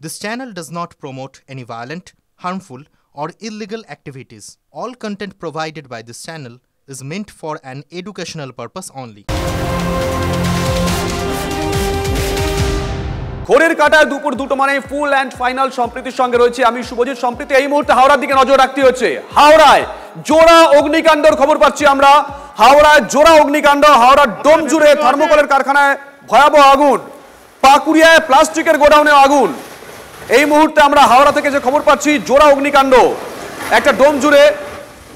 This channel does not promote any violent, harmful, or illegal activities. All content provided by this channel is meant for an educational purpose only. ঘড়ির কাঁটায় দুপুর দুটো মানে full and final সম্প্রীতির সঙ্গে রয়েছে আমি শুভজিৎ। সম্প্রীতি এই মুহূর্তে হাওড়ার দিকে নজর রাখতে হচ্ছে। হাওড়ায় জোড়া অগ্নিকাণ্ডের খবর পাচ্ছি আমরা। হাওড়ায় জোড়া অগ্নিকাণ্ড, হাওড়ার ডোমজুড়ে থার্মোকলের কারখানায় ভয়াবহ আগুন, পাকুড়িয়ায় প্লাস্টিকের গোডাউনে আগুন। এই মুহূর্তে আমরা হাওড়া থেকে যে খবর পাচ্ছি জোড়া অগ্নিকাণ্ড, একটা ডোমজুড়ে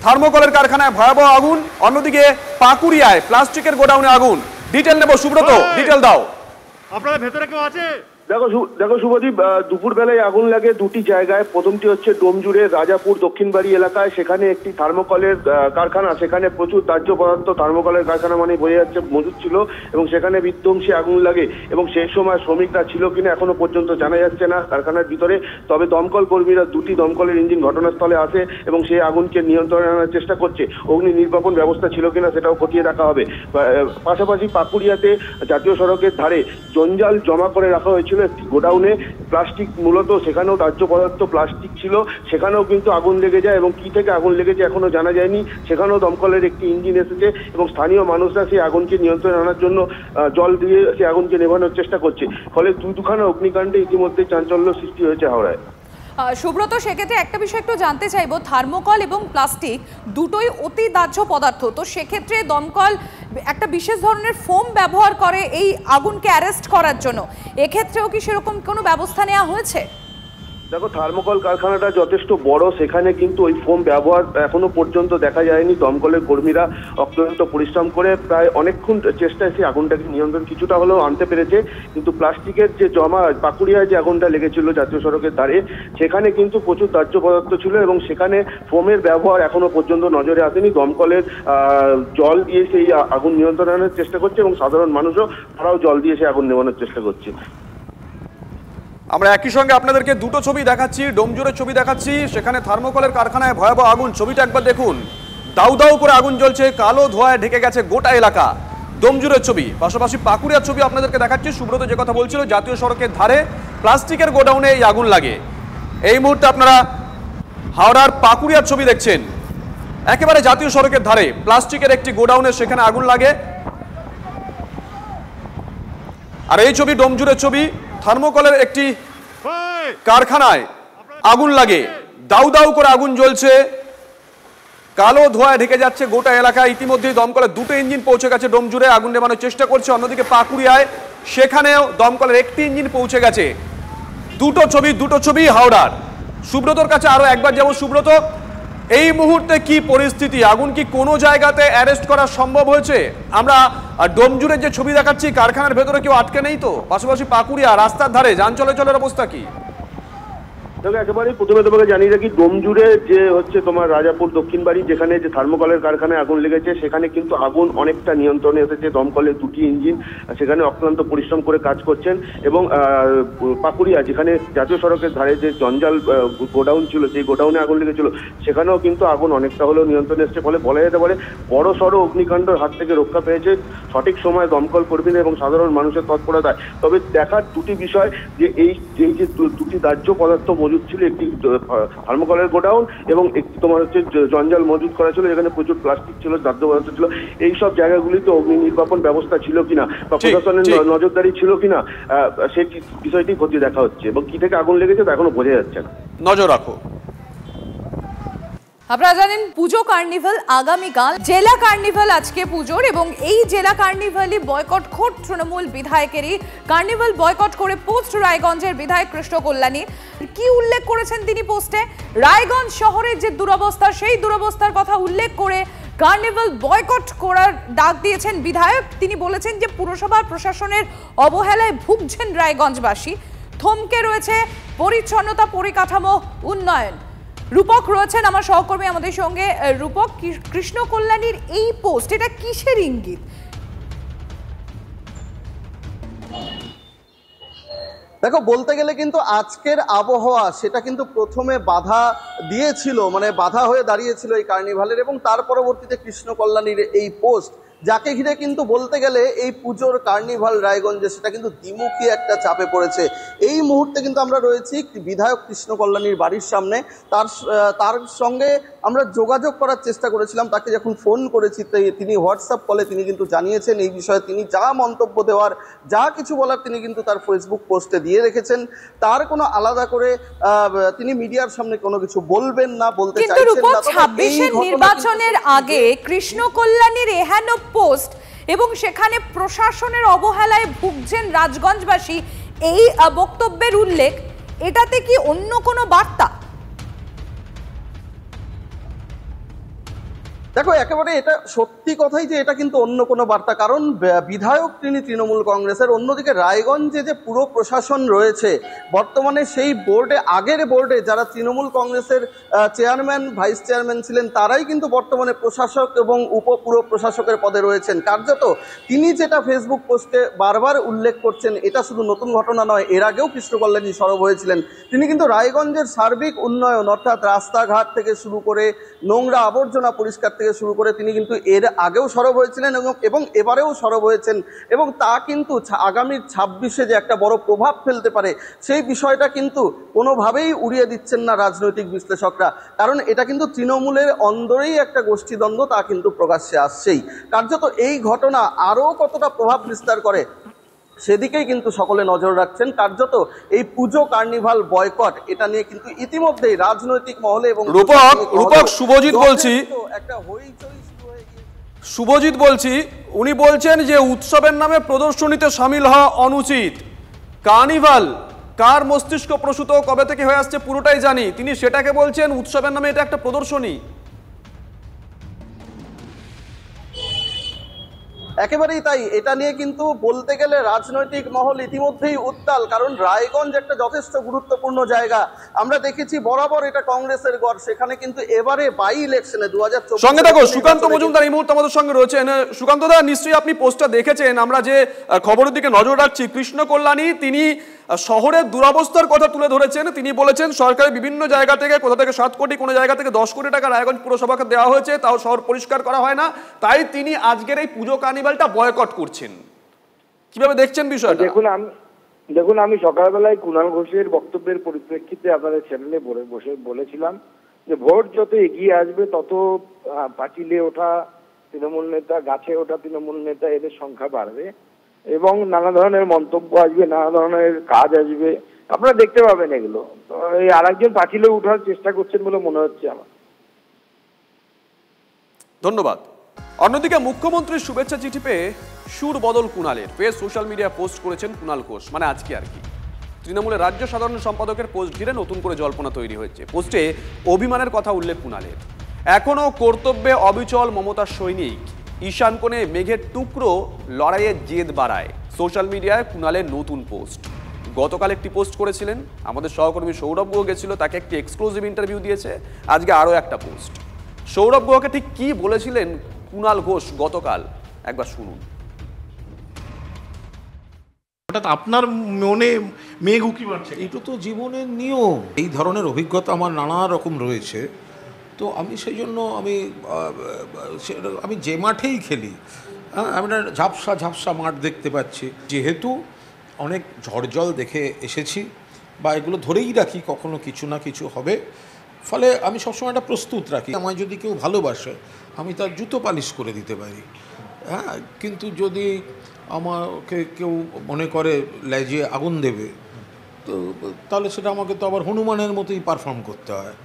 থার্মোকলের কারখানায় ভয়াবহ আগুন, অন্যদিকে পাকুড়িয়ায় প্লাস্টিকের গোডাউনে আগুন। ডিটেল নেব, সুব্রত ডিটেল দাও। আপনাদের ভেতরে কেউ আছে? দেখো শুভদীপ, দুপুর বেলায় আগুন লাগে দুটি জায়গায়। প্রথমটি হচ্ছে ডোমজুড়ে রাজাপুর দক্ষিণবাড়ি এলাকায়, সেখানে একটি থার্মোকলের কারখানা, সেখানে প্রচুর দাহ্য পদার্থ, থার্মোকলের কারখানা মানে বোঝা যাচ্ছে মজুদ ছিল, এবং সেখানে বিধ্বংসী আগুন লাগে। এবং সেই সময় শ্রমিকরা ছিল কিনা এখনো পর্যন্ত জানা যাচ্ছে না কারখানার ভিতরে। তবে দমকল কর্মীরা দুটি দমকলের ইঞ্জিন ঘটনাস্থলে আসে এবং সেই আগুনকে নিয়ন্ত্রণে আনার চেষ্টা করছে। অগ্নি নির্বাপন ব্যবস্থা ছিল কিনা সেটাও খতিয়ে দেখা হবে। পাশাপাশি পাকুড়িয়াতে জাতীয় সড়কের ধারে জঞ্জাল জমা করে রাখা হয়েছিল একটি গোডাউনে, প্লাস্টিক, মূলত সেখানেও দাহ্য পদার্থ প্লাস্টিক ছিল, সেখানেও কিন্তু আগুন লেগে যায় এবং কি থেকে আগুন লেগেছে এখনো জানা যায়নি। সেখানেও দমকলের একটি ইঞ্জিন এসেছে এবং স্থানীয় মানুষরা সেই আগুনকে নিয়ন্ত্রণে আনার জন্য জল দিয়ে সেই আগুনকে নেভানোর চেষ্টা করছে। ফলে দুখানা অগ্নিকাণ্ডে ইতিমধ্যে চাঞ্চল্য সৃষ্টি হয়েছে হাওড়ায়। সুব্রত, সেক্ষেত্রে একটা বিষয় একটু জানতে চাইবো, থার্মোকল এবং প্লাস্টিক দুটোই অতি দাহ্য পদার্থ, তো সেক্ষেত্রে দমকল একটা বিশেষ ধরনের ফোম ব্যবহার করে এই আগুনকে অ্যারেস্ট করার জন্য, এক্ষেত্রেও কি সেরকম কোনো ব্যবস্থা নেওয়া হয়েছে? দেখো, থার্মোকল কারখানাটা যথেষ্ট বড়, সেখানে কিন্তু ওই ফোম ব্যবহার এখনো পর্যন্ত দেখা যায়নি। দমকলের কর্মীরা অক্লান্ত পরিশ্রম করে প্রায় অনেকক্ষণ চেষ্টায় সেই আগুনটাকে নিয়ন্ত্রণ কিছুটা হলেও আনতে পেরেছে। কিন্তু প্লাস্টিকের যে জমা, পাকুড়িয়ায় যে আগুনটা লেগেছিল জাতীয় সড়কের ধারে, সেখানে কিন্তু প্রচুর দাহ্য পদার্থ ছিল এবং সেখানে ফোমের ব্যবহার এখনো পর্যন্ত নজরে আসেনি। দমকলের জল দিয়ে সেই আগুন নিয়ন্ত্রণ আনার চেষ্টা করছে এবং সাধারণ মানুষও তারাও জল দিয়ে সেই আগুন নেভানোর চেষ্টা করছে। আমরা একই সঙ্গে আপনাদেরকে দুটো ছবি দেখাচ্ছি, ডোমজুড়ের ছবি দেখাচ্ছি, সেখানে থার্মোকলের কারখানায় ভয়াবহ আগুন। ছবিটা একবার দেখুন, দাউ দাউ করে আগুন জ্বলছে, কালো ধোঁয়ায় ঢেকে গেছে গোটা এলাকা। ডোমজুড়ের ছবি, পাশাপাশি পাকুড়িয়ার ছবি আপনাদেরকে দেখাচ্ছি। সুব্রত যে কথা বলছিল, জাতীয় সড়কের ধারে প্লাস্টিকের গোডাউনে এই আগুন লাগে। এই মুহূর্তে আপনারা হাওড়ার পাকুড়িয়ার ছবি দেখছেন, একেবারে জাতীয় সড়কের ধারে প্লাস্টিকের একটি গোডাউনে সেখানে আগুন লাগে। আর এই ছবি ডোমজুড়ের ছবি, থার্মোকলের একটি কারখানায় আগুন লাগে, দাউ দাউ করে আগুন জ্বলছে, কালো ধোঁয়ায় ঢেকে যাচ্ছে গোটা এলাকায়। ইতিমধ্যেই দমকলের দুটো ইঞ্জিন পৌঁছে গেছে ডোমজুড়ে, আগুন নেভানোর চেষ্টা করছে। অন্যদিকে পাকুড়িয়ায় সেখানেও দমকলের একটি ইঞ্জিন পৌঁছে গেছে। দুটো ছবি হাওড়ার। সুব্রতর কাছে আরো একবার যাব। সুব্রত, এই মুহূর্তে কি পরিস্থিতি? আগুন কি কোনো জায়গাতে অ্যারেস্ট করা সম্ভব হয়েছে? আমরা ডোমজুড়ের যে ছবি দেখাচ্ছি, কারখানার ভেতরে কেউ আটকে নেই তো? পাশাপাশি পাকুড়িয়া রাস্তার ধারে যান চলাচলের অবস্থা কি? একেবারেই প্রথমে তোমাকে জানিয়ে রাখি, ডোমজুড়ে যে হচ্ছে তোমার রাজাপুর দক্ষিণবাড়ি, যেখানে যে থার্মোকলের কারখানায় আগুন লেগেছে, সেখানে কিন্তু আগুন অনেকটা নিয়ন্ত্রণে এসেছে। দমকলের দুটি ইঞ্জিন সেখানে অক্লান্ত পরিশ্রম করে কাজ করছেন এবং পাকুড়িয়া, যেখানে জাতীয় সড়কের ধারে যে জঞ্জাল গোডাউন ছিল, সেই গোডাউনে আগুন লেগেছিল, সেখানেও কিন্তু আগুন অনেকটা হলেও নিয়ন্ত্রণে এসেছে। ফলে বলা যেতে পারে বড় সড়ো অগ্নিকাণ্ডের হাত থেকে রক্ষা পেয়েছে সঠিক সময় দমকল কর্মীরা এবং সাধারণ মানুষের তৎপরতায়। তবে দেখার দুটি বিষয়, যে এই যে দুটি দাহ্য পদার্থ ছিল, একটি থার্মোকলের গোডাউন এবং একটি তোমার হচ্ছে জঞ্জাল মজুদ করা ছিল, যেখানে প্রচুর প্লাস্টিক ছিল, দাহ্য পদার্থ ছিল। এই সব জায়গাগুলিতে অগ্নি নির্বাপন ব্যবস্থা ছিল কিনা বা প্রশাসনের নজরদারি ছিল কিনা, সেই বিষয়টি খতিয়ে দেখা হচ্ছে এবং কি থেকে আগুন লেগেছে তা এখনো বোঝা যাচ্ছে না। নজর রাখো। আপনারা জানেন পুজো কার্নিভাল আগামীকাল, জেলা কার্নিভাল আজকে পুজোর, এবং এই জেলা কার্নিভালই বয়কট খোদ তৃণমূল বিধায়কেরই। কার্নিভাল বয়কট করে পোস্ট রায়গঞ্জের বিধায়ক কৃষ্ণ কল্যাণী। কি উল্লেখ করেছেন তিনি পোস্টে? রায়গঞ্জ শহরের যে দুরবস্থা, সেই দুরবস্থার কথা উল্লেখ করে কার্নিভাল বয়কট করার ডাক দিয়েছেন বিধায়ক। তিনি বলেছেন যে পুরসভার প্রশাসনের অবহেলায় ভুগছেন রায়গঞ্জবাসী। থমকে রয়েছে পরিচ্ছন্নতা, পরিকাঠামো, উন্নয়ন। রূপক রয়েছেন আমার সহকর্মী আমাদের সঙ্গে। রূপক, কৃষ্ণ কল্যাণীর এই পোস্ট, এটা কিসের ইঙ্গিত? দেখো, বলতে গেলে কিন্তু আজকের আবহাওয়া সেটা কিন্তু প্রথমে বাধা দিয়েছিল, মানে বাধা হয়ে দাঁড়িয়েছিল এই কার্নিভালের, এবং তার পরবর্তীতে কৃষ্ণ কল্যাণীর এই পোস্ট যাকে ঘিরে কিন্তু বলতে গেলে এই পুজোর কার্নিভাল রায়গঞ্জে সেটা কিন্তু দ্বিমুখী একটা চাপে পড়েছে। এই মুহূর্তে কিন্তু আমরা রয়েছি বিধায়ক কৃষ্ণ কল্যাণীর বাড়ির সামনে। তার সঙ্গে আমরা যোগাযোগ করার চেষ্টা করেছিলাম, তাকে যখন ফোন করেছি তিনি হোয়াটসঅ্যাপ কলে তিনি কিন্তু জানিয়েছেন এই বিষয়ে তিনি যা মন্তব্য দেওয়ার, যা কিছু বলার তিনি কিন্তু তার ফেসবুক পোস্টে দিয়ে রেখেছেন। তার কোনো আলাদা করে তিনি মিডিয়ার সামনে কোনো কিছু বলবেন না, বলতে চাইছেন না। 26 নির্বাচনের আগে কৃষ্ণ কল্যাণীর এহেন পোস্ট এবং সেখানে প্রশাসনের অবহেলায় ভুগছেন রাজগঞ্জবাসী, এই বক্তব্যের উল্লেখ, এটাতে কি অন্য কোনো বার্তা? দেখো, একেবারে এটা সত্যি কথাই যে এটা কিন্তু অন্য কোনো বার্তা, কারণ বিধায়ক তিনি তৃণমূল কংগ্রেসের। অন্যদিকে রায়গঞ্জে যে পুরো প্রশাসন রয়েছে বর্তমানে সেই বোর্ডে, আগের বোর্ডে যারা তৃণমূল কংগ্রেসের চেয়ারম্যান ভাইস চেয়ারম্যান ছিলেন তারাই কিন্তু বর্তমানে প্রশাসক এবং উপপুর প্রশাসকের পদে রয়েছেন। কার্যত তিনি যেটা ফেসবুক পোস্টে বারবার উল্লেখ করছেন, এটা শুধু নতুন ঘটনা নয়, এর আগেও কৃষ্ণ কল্যাণী সরব হয়েছিলেন। তিনি কিন্তু রায়গঞ্জের সার্বিক উন্নয়ন অর্থাৎ রাস্তাঘাট থেকে শুরু করে নোংরা আবর্জনা পরিষ্কার থেকে শুরু করে তিনি কিন্তু এর আগেও সরব হয়েছিলেন এবং এবারেও সরব হয়েছেন, এবং তা কিন্তু আগামী 26-এ যে একটা বড় প্রভাব ফেলতে পারে সেই বিষয়টা কিন্তু কোনোভাবেই উড়িয়ে দিচ্ছেন না রাজনৈতিক বিশ্লেষকরা। কারণ এটা কিন্তু তৃণমূলের অন্দরেই একটা গোষ্ঠীদ্বন্দ্ব, তা কিন্তু প্রকাশ্যে আসছেই। কার্যত এই ঘটনা আরও কতটা প্রভাব বিস্তার করে সেদিকেই কিন্তু সকলে নজর রাখছেন। কার্যত এই পুজো কার্নিভাল বয়কট, এটা নিয়ে কিন্তু ইতিমধ্যেই রাজনৈতিক মহলে এবং রূপক শুভজিৎ বলছি, একটা হইচই শুরু হয়ে গিয়েছে। শুভজিৎ বলছি, উনি বলছেন যে উৎসবের নামে প্রদর্শনীতে শামিল হওয়া অনুচিত। কার্নিভাল কার মস্তিষ্ক প্রসূত কবে থেকে হয়ে আসছে পুরোটাই জানি, তিনি সেটাকে বলছেন উৎসবের নামে এটা একটা প্রদর্শনী। একেবারেই তাই। এটা নিয়ে কিন্তু বলতে গেলে রাজনৈতিক মহল ইতিমধ্যেই উত্তাল, কারণ রায়গঞ্জ একটা যথেষ্ট গুরুত্বপূর্ণ জায়গা। আমরা দেখেছি বরাবর এটা কংগ্রেসের গড়, সেখানে কিন্তু এবারে বাই ইলেকশনে 2024 সঙ্গে থাকো সুকান্ত মজুমদার এই মুহূর্তে আমাদের সঙ্গে রয়েছেন। সুকান্ত দা, নিশ্চয়ই আপনি পোস্টটা দেখেছেন। আমরা যে খবরের দিকে নজর রাখছি, কৃষ্ণ কল্যাণী তিনি শহরের দুরবস্থার কথা তুলে ধরেছেন। তিনি বলেছেন সরকারের বিভিন্ন জায়গা থেকে, কোথা থেকে 7 কোটি, কোনো জায়গা থেকে 10 কোটি টাকা রায়গঞ্জ পুরসভাকে দেওয়া হয়েছে, তাও শহর পরিষ্কার করা হয় না, তাই তিনি আজকের এই পুজো কার্নিভালটা বয়কট করছেন। কিভাবে দেখছেন বিষয়টা? দেখুন, আমি সকালবেলায় কুণাল ঘোষের বক্তব্যের পরিপ্রেক্ষিতে আপনাদের চ্যানেলে বলেছিলাম যে ভোট যত এগিয়ে আসবে তত পাঁচিলে ওঠা তৃণমূল নেতা, গাছে ওঠা তৃণমূল নেতা, এদের সংখ্যা বাড়বে এবং নানা ধরনের মন্তব্য আসবে, নানা ধরনের কাজ আসবে, আপনারা দেখতে পাবেন এগুলো। তো এই আরেকজন পাঁচিলে উঠার চেষ্টা করছেন বলে মনে হচ্ছে আমার। ধন্যবাদ। অন্যদিকে মুখ্যমন্ত্রীর শুভেচ্ছা চিঠি পেয়ে সুর বদল কুণালের, ফের সোশ্যাল মিডিয়া পোস্ট করেছেন কুণাল ঘোষ, মানে আজকে আর কি। তৃণমূলের রাজ্য সাধারণ সম্পাদকের পোস্ট ঘিরে নতুন করে জল্পনা তৈরি হয়েছে। পোস্টে অভিমানের কথা উল্লেখ কুণালের। এখনো কর্তব্যে অবিচল মমতার সৈনিক, ঈশান কোণে মেঘের টুকরো, লড়াইয়ের জেদ বাড়ায়। সোশ্যাল মিডিয়ায় কুণালের নতুন পোস্ট। গতকাল একটি পোস্ট করেছিলেন, আমাদের সহকর্মী সৌরভ গুহ গেছিল, তাকে একটি এক্সক্লুসিভ ইন্টারভিউ দিয়েছে। আজকে আরও একটা পোস্ট। সৌরভ গুহকে ঠিক কি বলেছিলেন কুণাল ঘোষ গতকাল, একবার শুনুন। হঠাৎ আপনার মনে মেঘ উকি মারছে, এটা তো জীবনের নিয়ম। এই ধরনের অভিজ্ঞতা আমার নানা রকম রয়েছে। তো আমি সেই জন্য আমি যে মাঠেই খেলি, আমি ঝাপসা ঝাপসা মাঠ দেখতে পাচ্ছি। যেহেতু অনেক ঝড়জল দেখে এসেছি বা এগুলো ধরেই রাখি কখনো কিছু না কিছু হবে, ফলে আমি সবসময় একটা প্রস্তুত রাখি। আমায় যদি কেউ ভালোবাসে আমি তার জুতো পালিশ করে দিতে পারি, হ্যাঁ, কিন্তু যদি আমাকে কেউ মনে করে লেজে আগুন দেবে, তো তাহলে সেটা আমাকে তো আবার হনুমানের মতোই পারফর্ম করতে হয়।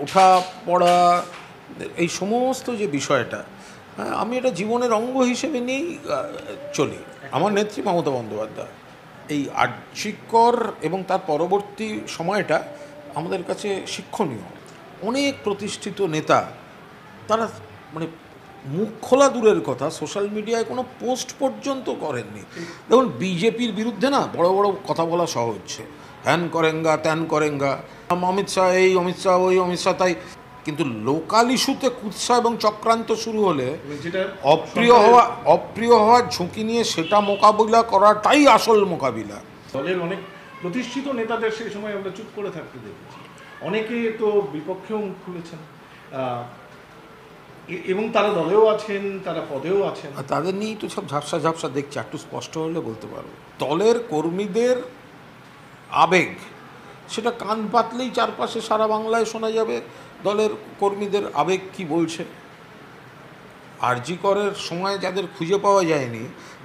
ওঠা পড়া এই সমস্ত যে বিষয়টা, আমি এটা জীবনের অঙ্গ হিসেবে নিয়েই চলি। আমার নেত্রী মমতা বন্দ্যোপাধ্যায় এই আর্যিকর এবং তার পরবর্তী সময়টা আমাদের কাছে শিক্ষণীয়। অনেক প্রতিষ্ঠিত নেতা তারা মানে মুখ খোলা দূরের কথা, সোশ্যাল মিডিয়ায় কোনো পোস্ট পর্যন্ত করেননি। দেখুন, বিজেপির বিরুদ্ধে না বড় বড় কথা বলা সহজ, হ্যান করেঙ্গা ত্যান করেঙ্গা, অমিত শাহ এই, অমিত শাহ ওই, অমিত শাহ তাই। কিন্তু লোকাল ইস্যুতে কুৎসা এবং চক্রান্ত শুরু হলে অপ্রিয় হওয়ার ঝুঁকি নিয়ে সেটা মোকাবিলা করাটাই আসল মোকাবিলা। দলের অনেক প্রতিষ্ঠিত নেতাদের সেই সময় আমরা চুপ করে থাকতে দেখেছি, অনেকে তো বিপক্ষেও মুখ খুলেছেন। এবং তারা দলেও আছেন, তারা পদেও আছেন, আর তাদের নিয়েই তো সব ঝাপসা ঝাপসা দেখছি। একটু স্পষ্ট হলে বলতে পারবো। দলের কর্মীদের আবেগ, সেটা কান পাতলেই চারপাশে সারা বাংলায় শোনা যাবে দলের কর্মীদের আবেগ কি বলছে। আরজি করের সময় যাদের খুঁজে পাওয়া যায়নি,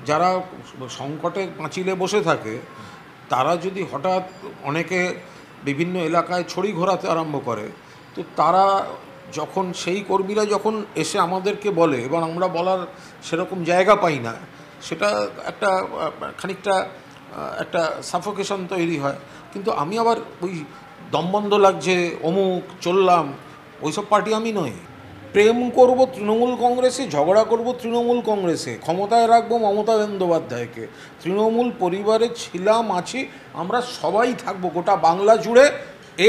যারা সংকটের পাঁচিলে বসে থাকে, তারা যদি হঠাৎ অনেকে বিভিন্ন এলাকায় ছড়ি ঘোরাতে আরম্ভ করে, তো তারা যখন সেই কর্মীরা যখন এসে আমাদেরকে বলে এবং আমরা বলার সেরকম জায়গা পাই না, সেটা একটা খানিকটা একটা সাফোকেশন তৈরি হয়। কিন্তু আমি আবার ওই দমবন্ধ লাগছে অমুক চললাম ওইসব পার্টি আমি নই। প্রেম করব তৃণমূল কংগ্রেসে, ঝগড়া করব তৃণমূল কংগ্রেসে, ক্ষমতায় রাখবো মমতা বন্দ্যোপাধ্যায়কে। তৃণমূল পরিবারে ছিলাম, আছি, আমরা সবাই থাকবো গোটা বাংলা জুড়ে।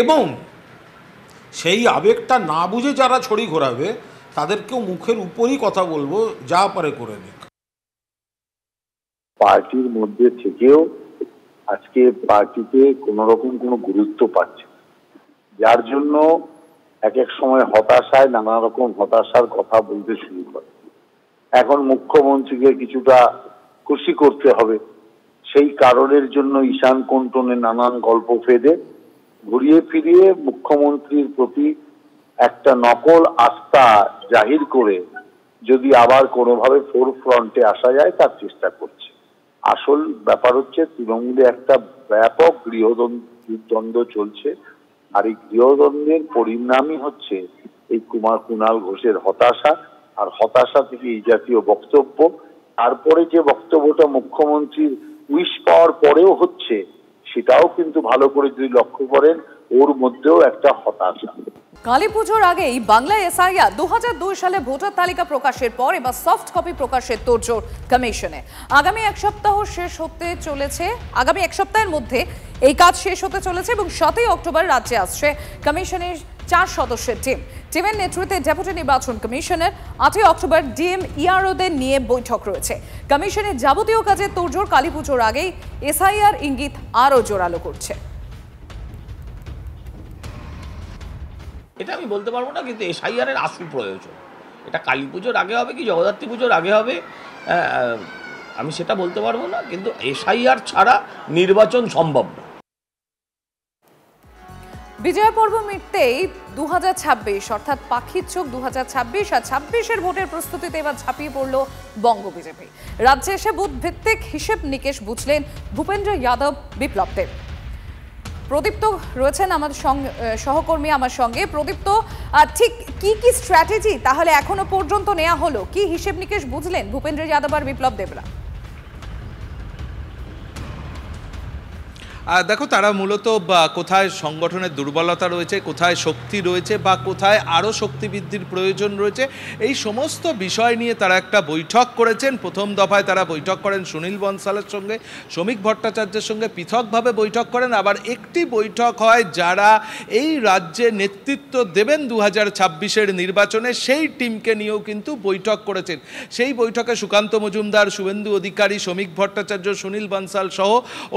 এবং সেই আবেগটা না বুঝে যারা ছড়ি ঘোরাবে তাদেরকেও মুখের উপরই কথা বলবো, যা পারে করে নিক। পার্টির মধ্যে থেকেও আজকে পার্টিতে কোনো রকম কোনো গুরুত্ব পাচ্ছে, যার জন্য এক এক সময় হতাশায় নানা রকম হতাশার কথা বলতে শুরু করে। এখন মুখ্যমন্ত্রীকে কিছুটা খুশি করতে হবে, সেই কারণের জন্য ঈশান কোন্টনে নানান গল্প ফেদে ঘুরিয়ে ফিরিয়ে মুখ্যমন্ত্রীর প্রতি একটা নকল আস্থা জাহির করে যদি আবার কোনোভাবে ফোর ফ্রন্টে আসা যায় তার চেষ্টা করছে। আসল ব্যাপার হচ্ছে তৃণমূলে একটা ব্যাপক গৃহদ্বন্দ্ব চলছে, আর এই গৃহদ্বন্দ্বের পরিণামই হচ্ছে এই কুণাল ঘোষের হতাশা, আর হতাশা থেকে এই জাতীয় বক্তব্য। তারপরে যে বক্তব্যটা মুখ্যমন্ত্রীর উইশ পাওয়ার পরেও হচ্ছে, সেটাও কিন্তু ভালো করে যদি লক্ষ্য করেন, ওর মধ্যেও একটা হতাশা। কালী পুজোর আগেই বাংলায় এসআইআর 2002 সালে ভোটার তালিকা প্রকাশের পর এবার সফট কপি প্রকাশের তোড়জোড় কমিশনে। আগামী এক সপ্তাহের মধ্যে এই কাজ শেষ হতে চলেছে এবং 7ই অক্টোবর রাজ্যে আসছে কমিশনের 4 সদস্যের টিমের নেতৃত্বে ডেপুটি নির্বাচন কমিশনার। 8ই অক্টোবর ডিএম ইআরওদের নিয়ে বৈঠক রয়েছে। কমিশনের যাবতীয় কাজের তোড়জোড় কালী পুজোর আগেই এসআইআর ইঙ্গিত আরও জোরালো করছে। এটা আমি বলতে পারবো না, কিন্তু এসআইআর এর আসল প্রয়োজন এটা কালী পুজোর আগে হবে কি জগদ্ধাত্রী পুজোর আগে হবে আমি সেটা বলতে পারবো না, কিন্তু এসআইআর ছাড়া নির্বাচন সম্ভব না। বিজয় পর্ব মিটতেই 2026 অর্থাৎ পাখির চোখ 2026 আর 26-এর ভোটের প্রস্তুতিতে এবার ঝাঁপিয়ে পড়ল বঙ্গ বিজেপি। রাজ্যে এসে বুথ ভিত্তিক হিসেব নিকেশ বুঝলেন ভূপেন্দ্র যাদব, বিপ্লব দেব। প্রদীপ্ত রয়েছেন আমার সহকর্মী আমার সঙ্গে। প্রদীপ্ত, ঠিক কি স্ট্র্যাটেজি তাহলে এখনো পর্যন্ত নেওয়া হলো? কি হিসেব নিকেশ বুঝলেন ভূপেন্দ্র যাদব আর বিপ্লব দেবরা? দেখো, তারা মূলত কোথায় সংগঠনের দুর্বলতা রয়েছে, কোথায় শক্তি রয়েছে বা কোথায় আরও শক্তি বৃদ্ধির প্রয়োজন রয়েছে, এই সমস্ত বিষয় নিয়ে তারা একটা বৈঠক করেছেন। প্রথম দফায় তারা বৈঠক করেন সুনীল বনসালের সঙ্গে, শ্রমিক ভট্টাচার্যের সঙ্গে পৃথকভাবে বৈঠক করেন। আবার একটি বৈঠক হয় যারা এই রাজ্যে নেতৃত্ব দেবেন 2026-এর নির্বাচনে, সেই টিমকে নিয়েও কিন্তু বৈঠক করেছেন। সেই বৈঠকে সুকান্ত মজুমদার, শুভেন্দু অধিকারী, শ্রমিক ভট্টাচার্য, সুনীল বনসাল সহ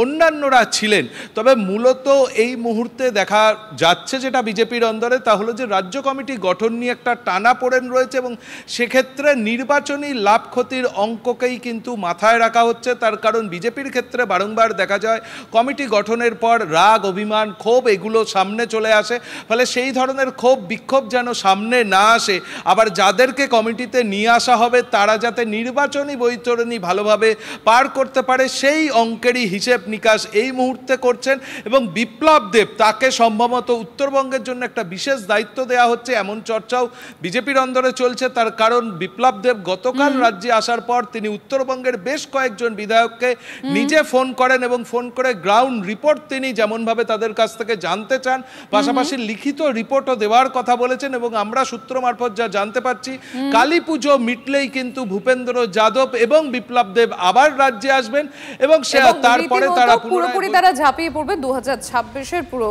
অন্যান্যরা ছিলেন। তবে মূলত এই মুহূর্তে দেখা যাচ্ছে যেটা বিজেপির অন্দরে, তা হলো যে রাজ্য কমিটি গঠন নিয়ে একটা টানাপোড়েন রয়েছে এবং সেক্ষেত্রে নির্বাচনী লাভ ক্ষতির অঙ্ককেই কিন্তু মাথায় রাখা হচ্ছে। তার কারণ বিজেপির ক্ষেত্রে বারংবার দেখা যায় কমিটি গঠনের পর রাগ, অভিমান, ক্ষোভ এগুলো সামনে চলে আসে। ফলে সেই ধরনের ক্ষোভ বিক্ষোভ যেন সামনে না আসে, আবার যাদেরকে কমিটিতে নিয়ে আসা হবে তারা যাতে নির্বাচনী বৈতরণী ভালোভাবে পার করতে পারে, সেই অঙ্কেরই হিসেব নিকাশ এই মুহূর্তে করছেন। এবং বিপ্লব দেব, তাকে সম্ভবত উত্তরবঙ্গের জন্য একটা বিশেষ দায়িত্ব দেওয়া হচ্ছে, এমন চর্চাও বিজেপির অন্দরে চলছে। তার কারণ বিপ্লব দেব গতকাল রাজ্যে আসার পর তিনি উত্তরবঙ্গের বেশ কয়েকজন বিধায়ককে নিজে ফোন করেন এবং ফোন করে গ্রাউন্ড রিপোর্ট তিনি যেমনভাবে তাদের কাছ থেকে জানতে চান, পাশাপাশি লিখিত রিপোর্টও দেওয়ার কথা বলেছেন। এবং আমরা সূত্র মারফত যা জানতে পারছি, কালী পুজো মিটলেই কিন্তু ভূপেন্দ্র যাদব এবং বিপ্লব দেব আবার রাজ্যে আসবেন এবং তারপরে তারা পুরোপুরি তারা ঝাঁপিয়ে পড়বে 2026-এর পুরো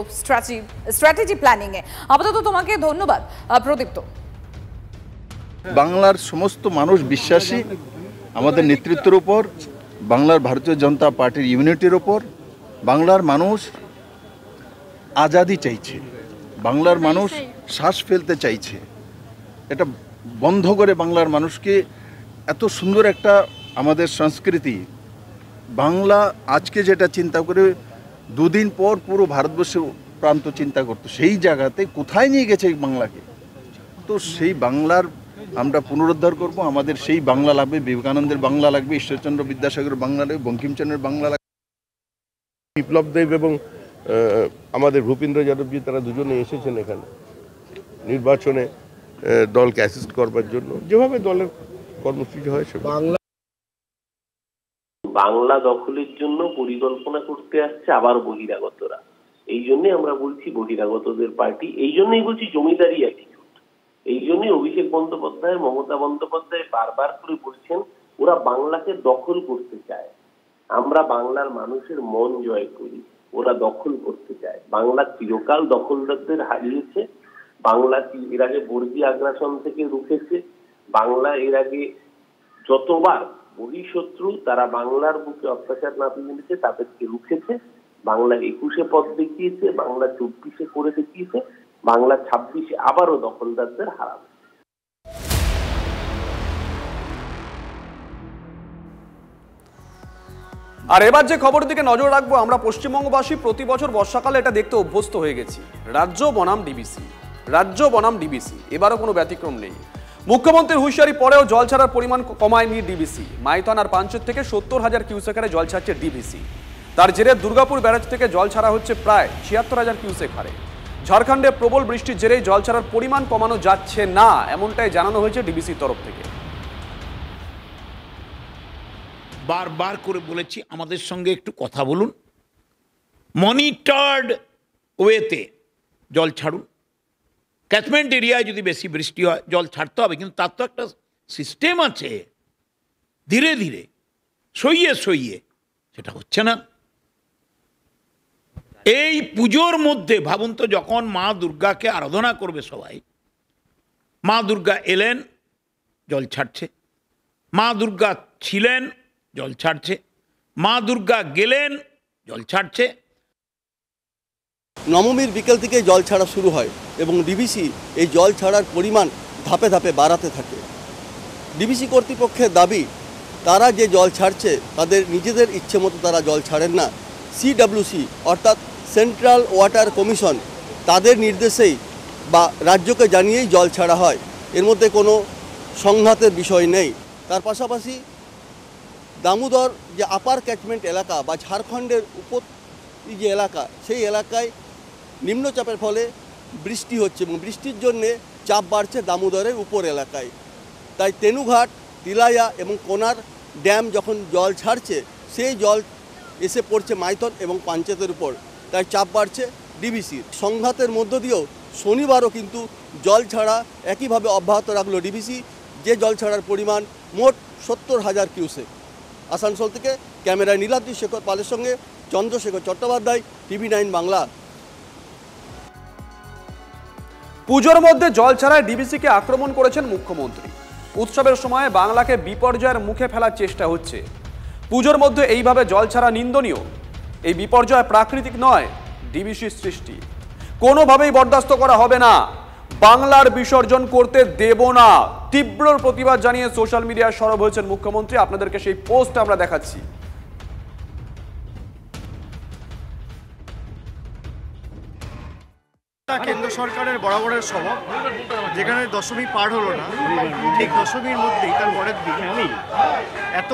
স্ট্র্যাটেজি প্ল্যানিং এ। আপাতত তোমাকে ধন্যবাদ প্রদীপ্ত। বাংলার সমস্ত মানুষ বিশ্বাসী আমাদের নেতৃত্বের উপর, বাংলার ভারতীয় জনতা পার্টির ইউনিটির উপর। বাংলার মানুষ আজাদি চাইছে, বাংলার মানুষ শ্বাস ফেলতে চাইছে। এটা বন্ধ করে বাংলার মানুষকে এত সুন্দর একটা আমাদের সংস্কৃতি, বাংলা আজকে যেটা চিন্তা করে দুদিন পর পুরো ভারতবর্ষের প্রান্ত চিন্তা করতো, সেই জায়গাতে কোথায় নিয়ে গেছে এই বাংলাকে। তো সেই বাংলার আমরা পুনরুদ্ধার করব। আমাদের সেই বাংলা লাগবে, বিবেকানন্দের বাংলা লাগবে, ঈশ্বরচন্দ্র বিদ্যাসাগরের বাংলা লাগবে, বঙ্কিমচন্দ্রের বাংলা লাগবে। বিপ্লব দেব এবং আমাদের ভূপেন্দ্র যাদবজি তারা দুজনে এসেছেন এখানে নির্বাচনে দলকে অ্যাসিস্ট করবার জন্য, যেভাবে দলের কর্মসূচি হয় সে বাংলা দখলের জন্য পরিকল্পনা করতে আসছে আবার বহিরাগতরা। এই জন্যই আমরা বলছি বহিরাগতদের পার্টি, এই জন্যই বলছি জমিদারি অ্যাটিটিউড। এই জন্যই অভিষেক বন্দ্যোপাধ্যায়, মমতা বন্দ্যোপাধ্যায় বারবার করে বলছেন ওরা বাংলাকে দখল করতে চায়। আমরা বাংলার মানুষের মন জয় করি, ওরা দখল করতে চায়। বাংলা চিরকাল দখলদারদের হারিয়েছে। বাংলা এর আগে বর্গী আগ্রাসন থেকে রুখেছে। বাংলা এর আগে যতবার বহিঃশত্রু তারা বাংলার বুকে অত্যাচার নামিয়ে এনেছে তাদেরকে রুখেছে। বাংলা 21-এ পথ দেখিয়েছে, বাংলা 24-এ করে দেখিয়েছে, বাংলা 26-এ আবারও দখলদারদের হারাবে। আর এবার যে খবরের দিকে নজর রাখবো আমরা, পশ্চিমবঙ্গবাসী প্রতি বছর বর্ষাকালে এটা দেখতে অভ্যস্ত হয়ে গেছি, রাজ্য বনাম ডিবিসি, রাজ্য বনাম ডিবিসি। এবারও কোনো ব্যতিক্রম নেই। মুখ্যমন্ত্রীর হুঁশিয়ারি পরেও জল ছাড়ার পরিমাণ কমায়নি ডিবিসি। মাইথন আর পাঞ্চেত থেকে 70,000 কিউসেক হারে জল ছাড়ছে ডিবিসি। তার জেরে দুর্গাপুর ব্যারাজ থেকে জল ছাড়া হচ্ছে প্রায় 76,000 কিউসেক হারে। ঝাড়খণ্ডে প্রবল বৃষ্টির জেরেই জল ছাড়ার পরিমাণ কমানো যাচ্ছে না, এমনটাই জানানো হয়েছে ডিবিসির তরফ থেকে। বারবার করে বলেছি আমাদের সঙ্গে একটু কথা বলুন, মনিটর্ড ওয়েতে জল ছাড়ুন। ক্যাচমেন্ট এরিয়ায় যদি বেশি বৃষ্টি হয় জল ছাড়তে হবে, কিন্তু তার তো একটা সিস্টেম আছে, ধীরে ধীরে সইয়ে সইয়ে, সেটা হচ্ছে না। এই পুজোর মধ্যে ভাবুন তো, যখন মা দুর্গাকে আরাধনা করবে সবাই, মা দুর্গা এলেন জল ছাড়ছে, মা দুর্গা ছিলেন জল ছাড়ছে, মা দুর্গা গেলেন জল ছাড়ছে। নবমীর বিকেল থেকে জল ছাড়া শুরু হয় এবং ডিবিসি এই জল ছাড়ার পরিমাণ ধাপে ধাপে বাড়াতে থাকে। ডিবিসি কর্তৃপক্ষের দাবি, তারা যে জল ছাড়ছে তাদের নিজেদের ইচ্ছে মতো তারা জল ছাড়েন না। সিডব্লিউসি অর্থাৎ সেন্ট্রাল ওয়াটার কমিশন, তাদের নির্দেশেই বা রাজ্যকে জানিয়েই জল ছাড়া হয়, এর মধ্যে কোনো সংঘাতের বিষয় নেই। তার পাশাপাশি দামোদর যে আপার ক্যাচমেন্ট এলাকা বা ঝাড়খণ্ডের উপর যে এলাকা, সেই এলাকায় নিম্নচাপের ফলে বৃষ্টি হচ্ছে এবং বৃষ্টির জন্যে চাপ বাড়ছে দামোদরের উপর এলাকায়। তাই তেনুঘাট, তিলাইয়া এবং কোনার ড্যাম যখন জল ছাড়ছে, সেই জল এসে পড়ছে মাইথন এবং পাঞ্চেতের উপর, তাই চাপ বাড়ছে ডিবিসির। সংঘাতের মধ্য দিয়েও শনিবারও কিন্তু জল ছাড়া একইভাবে অব্যাহত রাখলো ডিবিসি, যে জল ছাড়ার পরিমাণ মোট 70,000 কিউসেক। আসানসোল থেকে ক্যামেরায় নীলাদ্রি শেখর পালের সঙ্গে চন্দ্রশেখর চট্টোপাধ্যায়, TV9 বাংলা। পুজোর মধ্যে জল ছাড়ায় ডিবিসিকে আক্রমণ করেছেন মুখ্যমন্ত্রী। উৎসবের সময় বাংলাকে বিপর্যয়ের মুখে ফেলার চেষ্টা হচ্ছে। পুজোর মধ্যে এইভাবে জল ছাড়া নিন্দনীয়। এই বিপর্যয় প্রাকৃতিক নয়, ডিবিসির সৃষ্টি, কোনোভাবেই বরদাস্ত করা হবে না। বাংলার বিসর্জন করতে দেব না, তীব্র প্রতিবাদ জানিয়ে সোশ্যাল মিডিয়ায় সরব হয়েছেন মুখ্যমন্ত্রী। আপনাদেরকে সেই পোস্ট আমরা দেখাচ্ছি। কেন্দ্র সরকারের বরাবরের স্বভাব, যেখানে দশমী পার হলো না, ঠিক দশমীর মধ্যেই তার পরের দিন এত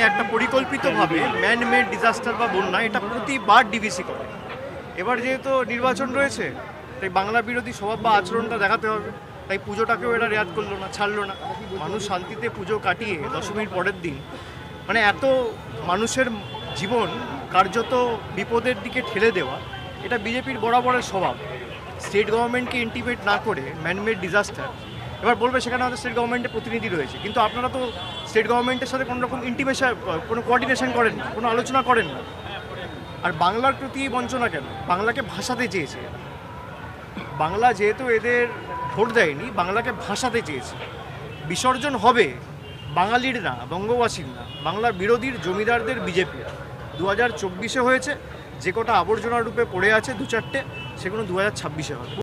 একটা পরিকল্পিতভাবে ম্যান মেড ডিজাস্টার বা বন্যা, এটা প্রতিবার ডিবিসি করে। এবার যেহেতু নির্বাচন রয়েছে, তাই বাংলা বিরোধী স্বভাব বা আচরণটা দেখাতে হবে, তাই পুজোটাকেও এরা রেয়াত করলো না, ছাড়লো না। মানুষ শান্তিতে পুজো কাটিয়ে দশমীর পরের দিন এত মানুষের জীবন কার্যত বিপদের দিকে ঠেলে দেওয়া, এটা বিজেপির বরাবরের স্বভাব। স্টেট গভর্নমেন্টকে ইন্টিমেট না করে ম্যানমেড ডিজাস্টার, এবার বলবে সেখানে আমাদের স্টেট গভর্নমেন্টের প্রতিনিধি রয়েছে, কিন্তু আপনারা তো স্টেট গভর্নমেন্টের সাথে কোনো রকম ইন্টিমেশন, কোনো কোঅর্ডিনেশন করেন না, কোনো আলোচনা করেন না। আর বাংলার প্রতি বঞ্চনা কেন? বাংলাকে ভাষাতে চেয়েছে, বাংলা যেহেতু এদের ভোট দেয়নি, বাংলাকে ভাষাতে চেয়েছে। বিসর্জন হবে বাঙালির না, বঙ্গবাসীর না, বাংলার বিরোধীর জমিদারদের, বিজেপি। 2024-এ হয়েছে, যে কটা আবর্জনা রূপে পড়ে আছে 2-4টে, সেগুলো 2026-এ হবে।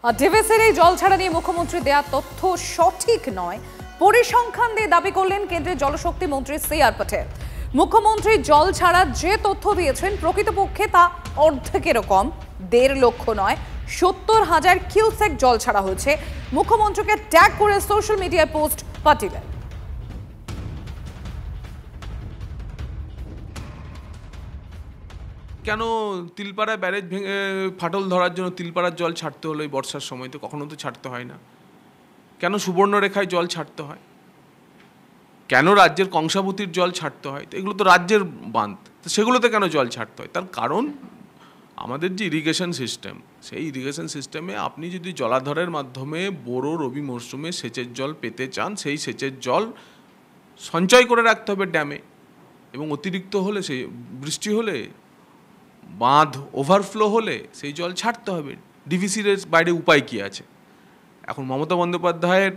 আর ডিভিসির এই জল ছাড়া নিয়ে মুখ্যমন্ত্রী দেয়া তথ্য সঠিক নয়, পরিসংখ্যান দিয়ে দাবি করলেন কেন্দ্রের জলশক্তি মন্ত্রী CR পাটেল। মুখ্যমন্ত্রী জল ছাড়া যে তথ্য দিয়েছেন প্রকৃতপক্ষে তা অর্ধেকেরও কম, 1.5 লক্ষ নয় 70,000 কিউসেক জল ছাড়া হয়েছে। মুখ্যমন্ত্রীকে ট্যাগ করে সোশ্যাল মিডিয়ায় পোস্ট পাটিলের। কেন তিলপাড়া ব্যারেজ ভেঙে ফাটল ধরার জন্য তিলপাড়ার জল ছাড়তে হলো এই বর্ষার সময়? তো কখনো তো ছাড়তে হয় না। কেন সুবর্ণরেখায় জল ছাড়তে হয়? কেন রাজ্যের কংসাবতীর জল ছাড়তে হয়? তো এগুলো তো রাজ্যের বাঁধ, তো সেগুলোতে কেন জল ছাড়তে হয়? তার কারণ আমাদের যে ইরিগেশন সিস্টেম, সেই ইরিগেশন সিস্টেমে আপনি যদি জলাধারের মাধ্যমে বোরো রবি মরশুমে সেচের জল পেতে চান, সেই সেচের জল সঞ্চয় করে রাখতে হবে ড্যামে, এবং অতিরিক্ত হলে সেই বৃষ্টি হলে বাঁধ ওভারফ্লো হলে সেই জল ছাড়তে হবে। ডিভিসির বাইরে উপায় কি আছে? এখন মমতা বন্দ্যোপাধ্যায়ের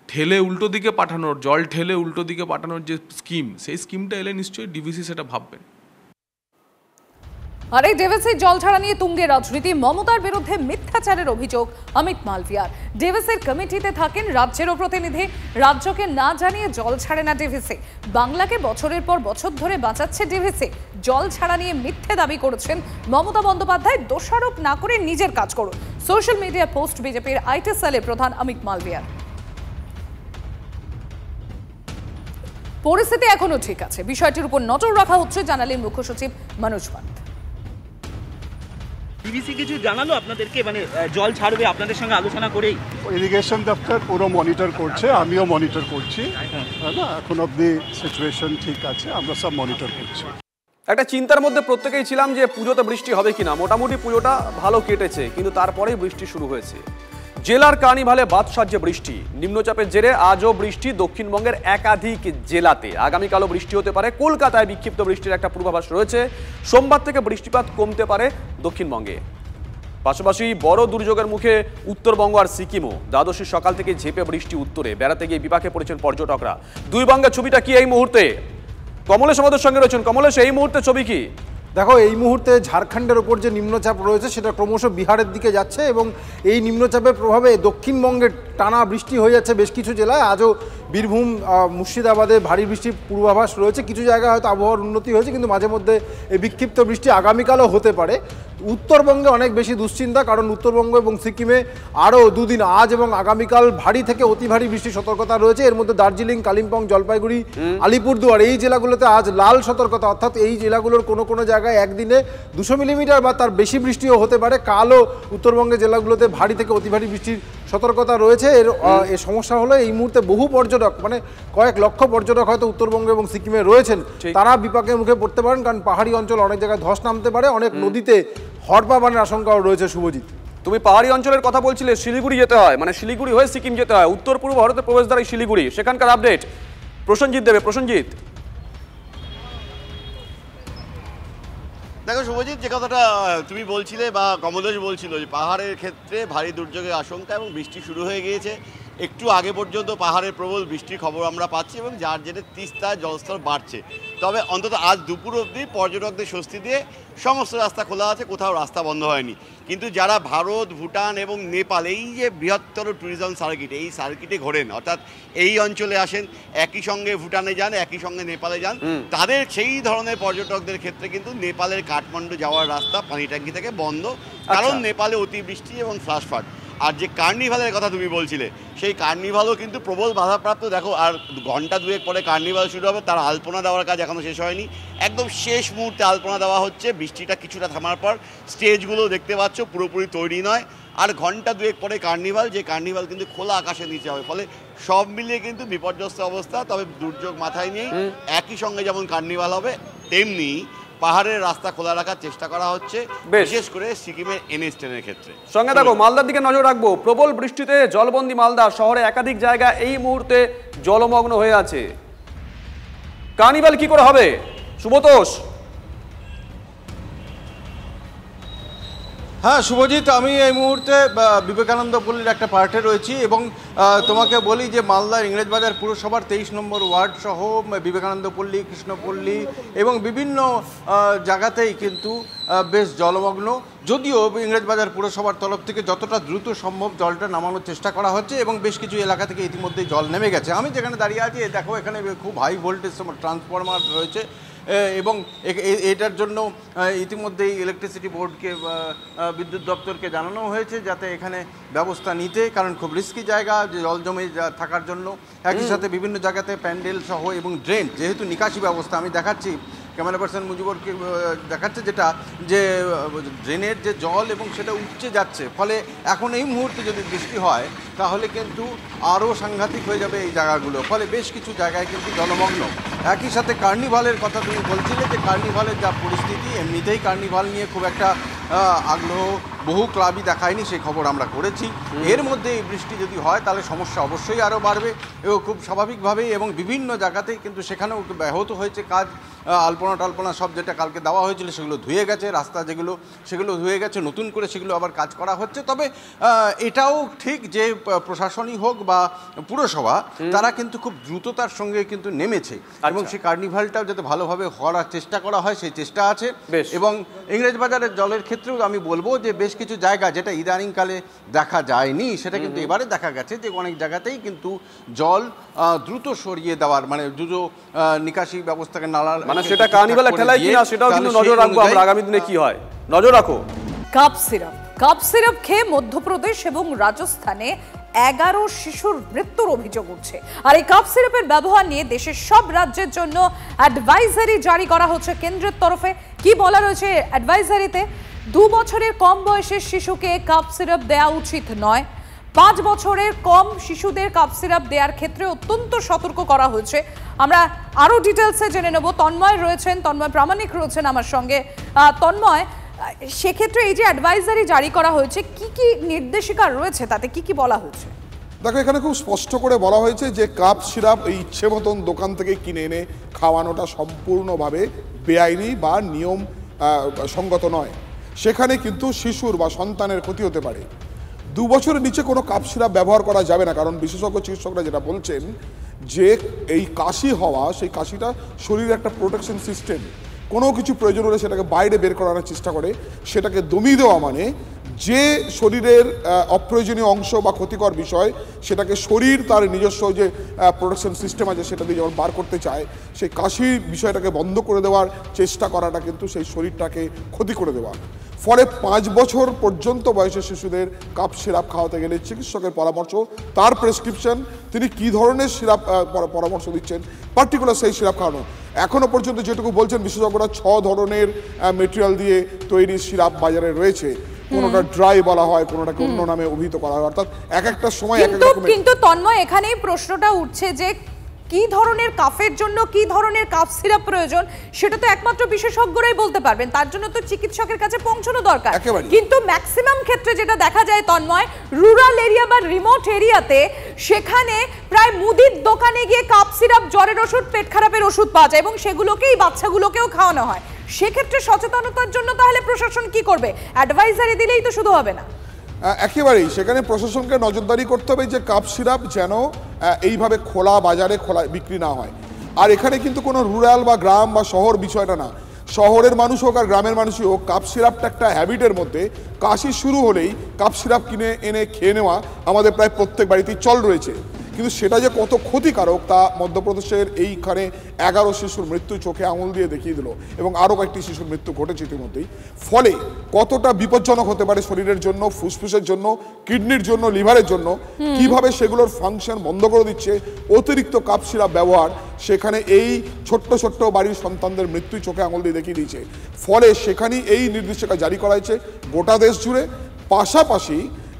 ঠেলে উল্টো দিকে পাঠানোর, জল ঠেলে উল্টো দিকে পাঠানোর যে স্কিম, সেই স্কিমটা এলে নিশ্চয়ই ডিভিসি সেটা ভাববেন। আর এই ডিভিসির জল ছাড়া নিয়ে তুঙ্গে রাজনীতি। মমতার বিরুদ্ধে মিথ্যাচারের অভিযোগ অমিত মালভিয়ার। ডিভিসির কমিটিতে থাকেন রাজ্যেরও প্রতিনিধি, রাজ্যকে না জানিয়ে জল ছাড়ে না ডিভিসি। বাংলাকে বছরের পর বছর ধরে বাঁচাচ্ছে ডিভিসি। জল ছাড়া নিয়ে মিথ্যে দাবি করেছেন মমতা বন্দ্যোপাধ্যায়। দোষারোপ না করে নিজের কাজ করুন, সোশ্যাল মিডিয়া পোস্ট বিজেপির আইটি সেলের প্রধান অমিত মালভিয়ার। পরিস্থিতি এখনো ঠিক আছে, বিষয়টির উপর নজর রাখা হচ্ছে জানালেন মুখ্য সচিব মনোজ পান্ত। ডিভিসি কিছু জানালো আপনাদেরকে, মানে জল ছাড়বে আপনাদের সঙ্গে আলোচনা করেই? ইরিগেশন দপ্তর পুরো মনিটর করছে, আমিও মনিটর করছি, না এখন অব্দি সিচুয়েশন ঠিক আছে, আমরা সব মনিটর করছি। একটা চিন্তার মধ্যে প্রত্যেকেই ছিলাম যে পুজোতে বৃষ্টি হবে কিনা। মোটামুটি পুজোটা ভালো কেটেছে, কিন্তু তারপরেই বৃষ্টি শুরু হয়েছে। জেলার কার্নিভালে বাদসাহ্যে বৃষ্টি, নিম্নচাপের জেরে আজও বৃষ্টি দক্ষিণবঙ্গের একাধিক জেলাতে। আগামীকালও বৃষ্টি হতে পারে। কলকাতায় বিক্ষিপ্ত বৃষ্টির একটা পূর্বাভাস রয়েছে। সোমবার থেকে বৃষ্টিপাত কমতে পারে দক্ষিণবঙ্গে। পাশাপাশি বড় দুর্যোগের মুখে উত্তরবঙ্গ আর সিকিমও। দ্বাদশীর সকাল থেকে ঝেঁপে বৃষ্টি উত্তরে, বেড়াতে গিয়ে বিপাকে পড়েছেন পর্যটকরা। দুই বঙ্গের ছবিটা কি এই মুহূর্তে? কমলেশ আমাদের সঙ্গে রয়েছেন। কমলেশ, এই মুহূর্তে ছবি কি? দেখো, এই মুহূর্তে ঝাড়খণ্ডের ওপর যে নিম্নচাপ রয়েছে সেটা ক্রমশ বিহারের দিকে যাচ্ছে, এবং এই নিম্নচাপের প্রভাবে দক্ষিণবঙ্গের টানা বৃষ্টি হয়ে যাচ্ছে বেশ কিছু জেলায়। আজও বীরভূম, মুর্শিদাবাদে ভারী বৃষ্টির পূর্বাভাস রয়েছে। কিছু জায়গায় হয়তো আবহাওয়ার উন্নতি হয়েছে, কিন্তু মাঝে মধ্যে এই বিক্ষিপ্ত বৃষ্টি আগামীকালও হতে পারে। উত্তরবঙ্গে অনেক বেশি দুশ্চিন্তা, কারণ উত্তরবঙ্গ এবং সিকিমে আরও দুদিন, আজ এবং আগামীকাল ভারী থেকে অতি ভারী বৃষ্টির সতর্কতা রয়েছে। এর মধ্যে দার্জিলিং, কালিম্পং, জলপাইগুড়ি, আলিপুরদুয়ার এই জেলাগুলোতে আজ লাল সতর্কতা, অর্থাৎ এই জেলাগুলোর কোনো কোনো জায়গায় একদিনে 200 মিলিমিটার বা তার বেশি বৃষ্টিও হতে পারে। কালও উত্তরবঙ্গের জেলাগুলোতে ভারী থেকে অতি ভারী বৃষ্টির সতর্কতা রয়েছে। এর সমস্যা হলো এই মুহূর্তে বহু পর্যটক, মানে কয়েক লক্ষ পর্যটক হয়তো উত্তরবঙ্গ এবং সিকিমে রয়েছেন, তারা বিপাকের মুখে পড়তে পারেন, কারণ পাহাড়ি অঞ্চল অনেক জায়গায় ধস নামতে পারে, অনেক নদীতে হড়পাবানের আশঙ্কাও রয়েছে। শুভজিৎ, তুমি পাহাড়ি অঞ্চলের কথা বলছিলে, শিলিগুড়ি যেতে হয়, মানে শিলিগুড়ি হয়ে সিকিম যেতে হয়। উত্তর পূর্ব ভারতের প্রবেশদ্বার এই শিলিগুড়ি, সেখানকার আপডেট প্রসেনজিৎ দেবে। প্রসেনজিৎ, দেখো শুভজিৎ, যে কথাটা তুমি বলছিলে বা কমলেশ বলছিল যে পাহাড়ের ক্ষেত্রে ভারী দুর্যোগের আশঙ্কা এবং বৃষ্টি শুরু হয়ে গিয়েছে। একটু আগে পর্যন্ত পাহাড়ে প্রবল বৃষ্টির খবর আমরা পাচ্ছি, এবং যার জেরে তিস্তায় জলস্তর বাড়ছে। তবে অন্তত আজ দুপুর অবধি পর্যটকদের স্বস্তি দিয়ে সমস্ত রাস্তা খোলা আছে, কোথাও রাস্তা বন্ধ হয়নি। কিন্তু যারা ভারত, ভুটান এবং নেপাল, এই যে বৃহত্তর ট্যুরিজম সার্কিট, এই সার্কিটে ঘোরেন, অর্থাৎ এই অঞ্চলে আসেন, একই সঙ্গে ভুটানে যান, একই সঙ্গে নেপালে যান, তাদের সেই ধরনের পর্যটকদের ক্ষেত্রে কিন্তু নেপালের কাঠমান্ডু যাওয়ার রাস্তা পানি ট্যাঙ্কি থেকে বন্ধ, কারণ নেপালে অতিবৃষ্টি এবং ফ্লাশফ্লাড। আর যে কার্নিভালের কথা তুমি বলছিলে, সেই কার্নিভালও কিন্তু প্রবল বাধাপ্রাপ্ত। দেখো, আর ঘন্টা দুয়েক পরে কার্নিভাল শুরু হবে, তার আলপনা দেওয়ার কাজ এখনও শেষ হয়নি। একদম শেষ মুহূর্তে আলপনা দেওয়া হচ্ছে। বৃষ্টিটা কিছুটা থামার পর স্টেজগুলো দেখতে পাচ্ছ পুরোপুরি তৈরি নয়। আর ঘন্টা দুয়েক পরে কার্নিভাল, যে কার্নিভাল কিন্তু খোলা আকাশের নিচে হবে, ফলে সব মিলিয়ে কিন্তু বিপর্যস্ত অবস্থা। তবে দুর্যোগ মাথায় নিয়েই একই সঙ্গে যেমন কার্নিভাল হবে, তেমনি পাহাড়ের রাস্তা খোলা রাখার চেষ্টা করা হচ্ছে, বিশেষ করে সিকিমের NH10 ক্ষেত্রে। সঙ্গে দেখো, মালদার দিকে নজর রাখবো। প্রবল বৃষ্টিতে জলবন্দি মালদা শহরে, একাধিক জায়গা এই মুহূর্তে জলমগ্ন হয়ে আছে। কার্নিভাল কি করে হবে? সুব্রতোষ, হ্যাঁ শুভজিৎ, আমি এই মুহূর্তে বিবেকানন্দ পল্লীর একটা পার্টে রয়েছি এবং তোমাকে বলি যে মালদার ইংরেজবাজার পুরসভার 23 নম্বর ওয়ার্ড সহ বিবেকানন্দ পল্লী, কৃষ্ণপল্লী এবং বিভিন্ন জায়গাতেই কিন্তু বেশ জলমগ্ন। যদিও ইংরেজবাজার পুরসভার তরফ থেকে যতটা দ্রুত সম্ভব জলটা নামানোর চেষ্টা করা হচ্ছে এবং বেশ কিছু এলাকা থেকে ইতিমধ্যেই জল নেমে গেছে। আমি যেখানে দাঁড়িয়ে আছি দেখো, এখানে খুব হাই ভোল্টেজ ট্রান্সফরমার রয়েছে এবং এটার জন্য ইতিমধ্যেই ইলেকট্রিসিটি বোর্ডকে, বিদ্যুৎ দপ্তরকে জানানো হয়েছে যাতে এখানে ব্যবস্থা নিতে, কারণ খুব রিস্কি জায়গা যে জল জমে থাকার জন্য। একই সাথে বিভিন্ন জায়গাতে প্যান্ডেল সহ এবং ড্রেন, যেহেতু নিকাশি ব্যবস্থা আমি দেখাচ্ছি, ক্যামেরা পার্সন মুজিবরকে দেখাচ্ছে যেটা, যে ড্রেনের যে জল এবং সেটা উপচে যাচ্ছে, ফলে এখন এই মুহূর্তে যদি বৃষ্টি হয় তাহলে কিন্তু আরও সাংঘাতিক হয়ে যাবে এই জায়গাগুলো, ফলে বেশ কিছু জায়গায় কিন্তু জলমগ্ন। একই সাথে কার্নিভালের কথা তুমি বলছিলে যে কার্নিভালের যা পরিস্থিতি, এমনিতেই কার্নিভাল নিয়ে খুব একটা আগ্রহ বহু ক্লাবই দেখায়নি, সেই খবর আমরা করেছি। এর মধ্যে এই বৃষ্টি যদি হয় তাহলে সমস্যা অবশ্যই আরও বাড়বে এবং খুব স্বাভাবিকভাবেই, এবং বিভিন্ন জায়গাতেই কিন্তু সেখানেও ব্যাহত হয়েছে কাজ। আলপনা টালপনা সব যেটা কালকে দেওয়া হয়েছিল সেগুলো ধুয়ে গেছে, রাস্তা যেগুলো সেগুলো ধুয়ে গেছে, নতুন করে সেগুলো আবার কাজ করা হচ্ছে। তবে এটাও ঠিক যে প্রশাসনই হোক বা পুরসভা, তারা কিন্তু খুব দ্রুততার সঙ্গে কিন্তু নেমেছে এবং সেই কার্নিভালটাও যাতে ভালোভাবে হওয়ার চেষ্টা করা হয় সেই চেষ্টা আছে। এবং ইংরেজবাজারের জলের ক্ষেত্রেও আমি বলবো যে বেশ কিছু জায়গা যেটা ইদানিংকালে দেখা যায়নি, সেটা কিন্তু এবারে দেখা গেছে যে অনেক জায়গাতেই কিন্তু জল দ্রুত সরিয়ে দেওয়ার, মানে দ্রুত নিকাশি ব্যবস্থাকে নালার, মানে সেটা কার্নিভালের ঠেলায় কিনা সেটাও কিন্তু নজর রাখবো আমরা আগামী দিনে কি হয়, নজর রাখো। কাপ সিরাপ খেয়ে মধ্যপ্রদেশ এবং রাজস্থানে 11 শিশুর মৃত্যুর অভিযোগ উঠছে। আর এই কাপ সিরাপের ব্যবহার নিয়ে দেশের সব রাজ্যের জন্য অ্যাডভাইজারি জারি করা হচ্ছে কেন্দ্রের তরফে। কি বলা রয়েছে অ্যাডভাইজারিতে? 2 বছরের কম বয়সের শিশুকে কাপ সিরাপ দেওয়া উচিত নয়। 5 বছরের কম শিশুদের কাপ সিরাপ দেওয়ার ক্ষেত্রে অত্যন্ত সতর্ক করা হয়েছে। আমরা আরো ডিটেলসে জেনে নেব। তন্ময় রয়েছেন, তন্ময় প্রামাণিক রয়েছেন আমার সঙ্গে। তন্ময়, সেক্ষেত্রে এই যে অ্যাডভাইজারি জারি করা হয়েছে, কি কি নির্দেশিকা রয়েছে, তাতে কি কি বলা হয়েছে? দেখো, এখানে খুব স্পষ্ট করে বলা হয়েছে যে কাপ সিরাপ এই ইচ্ছে মতন দোকান থেকে কিনে এনে খাওয়ানোটা সম্পূর্ণভাবে বেআইনি বা নিয়ম সঙ্গত নয়। সেখানে কিন্তু শিশুর বা সন্তানের ক্ষতি হতে পারে। 2 বছরের নিচে কোনো কাপ সিরাপ ব্যবহার করা যাবে না, কারণ বিশেষজ্ঞ চিকিৎসকরা যেটা বলছেন যে এই কাশি হওয়া, সেই কাশিটা শরীরের একটা প্রোটেকশন সিস্টেম, কোনো কিছু প্রয়োজন হলে সেটাকে বাইরে বের করানোর চেষ্টা করে, সেটাকে দমিয়ে দেওয়া মানে যে শরীরের অপ্রয়োজনীয় অংশ বা ক্ষতিকর বিষয় সেটাকে শরীর তার নিজস্ব যে প্রোটেকশন সিস্টেম আছে সেটা দিয়ে যখন বার করতে চায়, সেই কাশির বিষয়টাকে বন্ধ করে দেওয়ার চেষ্টা করাটা কিন্তু সেই শরীরটাকে ক্ষতি করে দেওয়া। ফলে 5 বছর পর্যন্ত বয়সের শিশুদের কাপ সিরাপ খাওয়াতে গেলে চিকিৎসকের পরামর্শ, তার প্রেসক্রিপশন, তিনি কী ধরনের সিরাপ পরামর্শ দিচ্ছেন পার্টিকুলার সেই সিরাপ খাওয়ানো। এখনও পর্যন্ত যেটুকু বলছেন বিশেষজ্ঞরা 6 ধরনের মেটেরিয়াল দিয়ে তৈরি সিরাপ বাজারে রয়েছে। কোনোটা ড্রাই বলা হয়, কোনোটাকে অন্য নামে অভিহিত করা হয়, অর্থাৎ এক একটা সময় এক এক রকমের। কিন্তু তন্ময়, এখানেই প্রশ্নটা উঠছে যে কি ধরনের কাফের জন্য কি ধরনের কাপ সিরাপ প্রয়োজন, সেটা তো একমাত্র বিশেষজ্ঞরাই বলতে পারবেন, তার জন্য তো চিকিৎসকের কাছে পৌঁছানো দরকার। কিন্তু ম্যাক্সিমাম ক্ষেত্রে যেটা দেখা যায় তন্ময়, রুরাল এরিয়া বা রিমোট এরিয়াতে, সেখানে প্রায় মুদির দোকানে গিয়ে কাপ সিরাপ, জ্বরের ওষুধ, পেট খারাপের ওষুধ পাওয়া যায় এবং সেগুলোকেই বাচ্চাগুলোকেও খাওয়ানো হয়। সেক্ষেত্রে সচেতনতার জন্য তাহলে প্রশাসন কি করবে? অ্যাডভাইজারি দিলেই তো শুধু হবে না। একেবারেই সেখানে প্রশাসনকে নজরদারি করতে হবে যে কাপ সিরাপ যেন এইভাবে খোলা বাজারে খোলা বিক্রি না হয়। আর এখানে কিন্তু কোনো রুরাল বা গ্রাম বা শহর বিষয়টা না, শহরের মানুষ হোক আর গ্রামের মানুষই হোক, কাপ সিরাপটা একটা হ্যাবিটের মধ্যে। কাশি শুরু হলেই কাপ সিরাপ কিনে এনে খেয়ে নেওয়া আমাদের প্রায় প্রত্যেক বাড়িতেই চল রয়েছে। কিন্তু সেটা যে কত ক্ষতিকারক তা মধ্যপ্রদেশের এইখানে 11 শিশুর মৃত্যু চোখে আঙুল দিয়ে দেখিয়ে দিল এবং আরও কয়েকটি শিশুর মৃত্যু ঘটেছে ইতিমধ্যেই। ফলে কতটা বিপজ্জনক হতে পারে শরীরের জন্য, ফুসফুসের জন্য, কিডনির জন্য, লিভারের জন্য, কিভাবে সেগুলোর ফাংশন বন্ধ করে দিচ্ছে অতিরিক্ত কাপ সিরাপ ব্যবহার, সেখানে এই ছোট্ট ছোট্ট বাড়ির সন্তানদের মৃত্যুই চোখে আঙুল দিয়ে দেখিয়ে দিয়েছে। ফলে সেখানেই এই নির্দেশিকা জারি করা হয়েছে গোটা দেশ জুড়ে। পাশাপাশি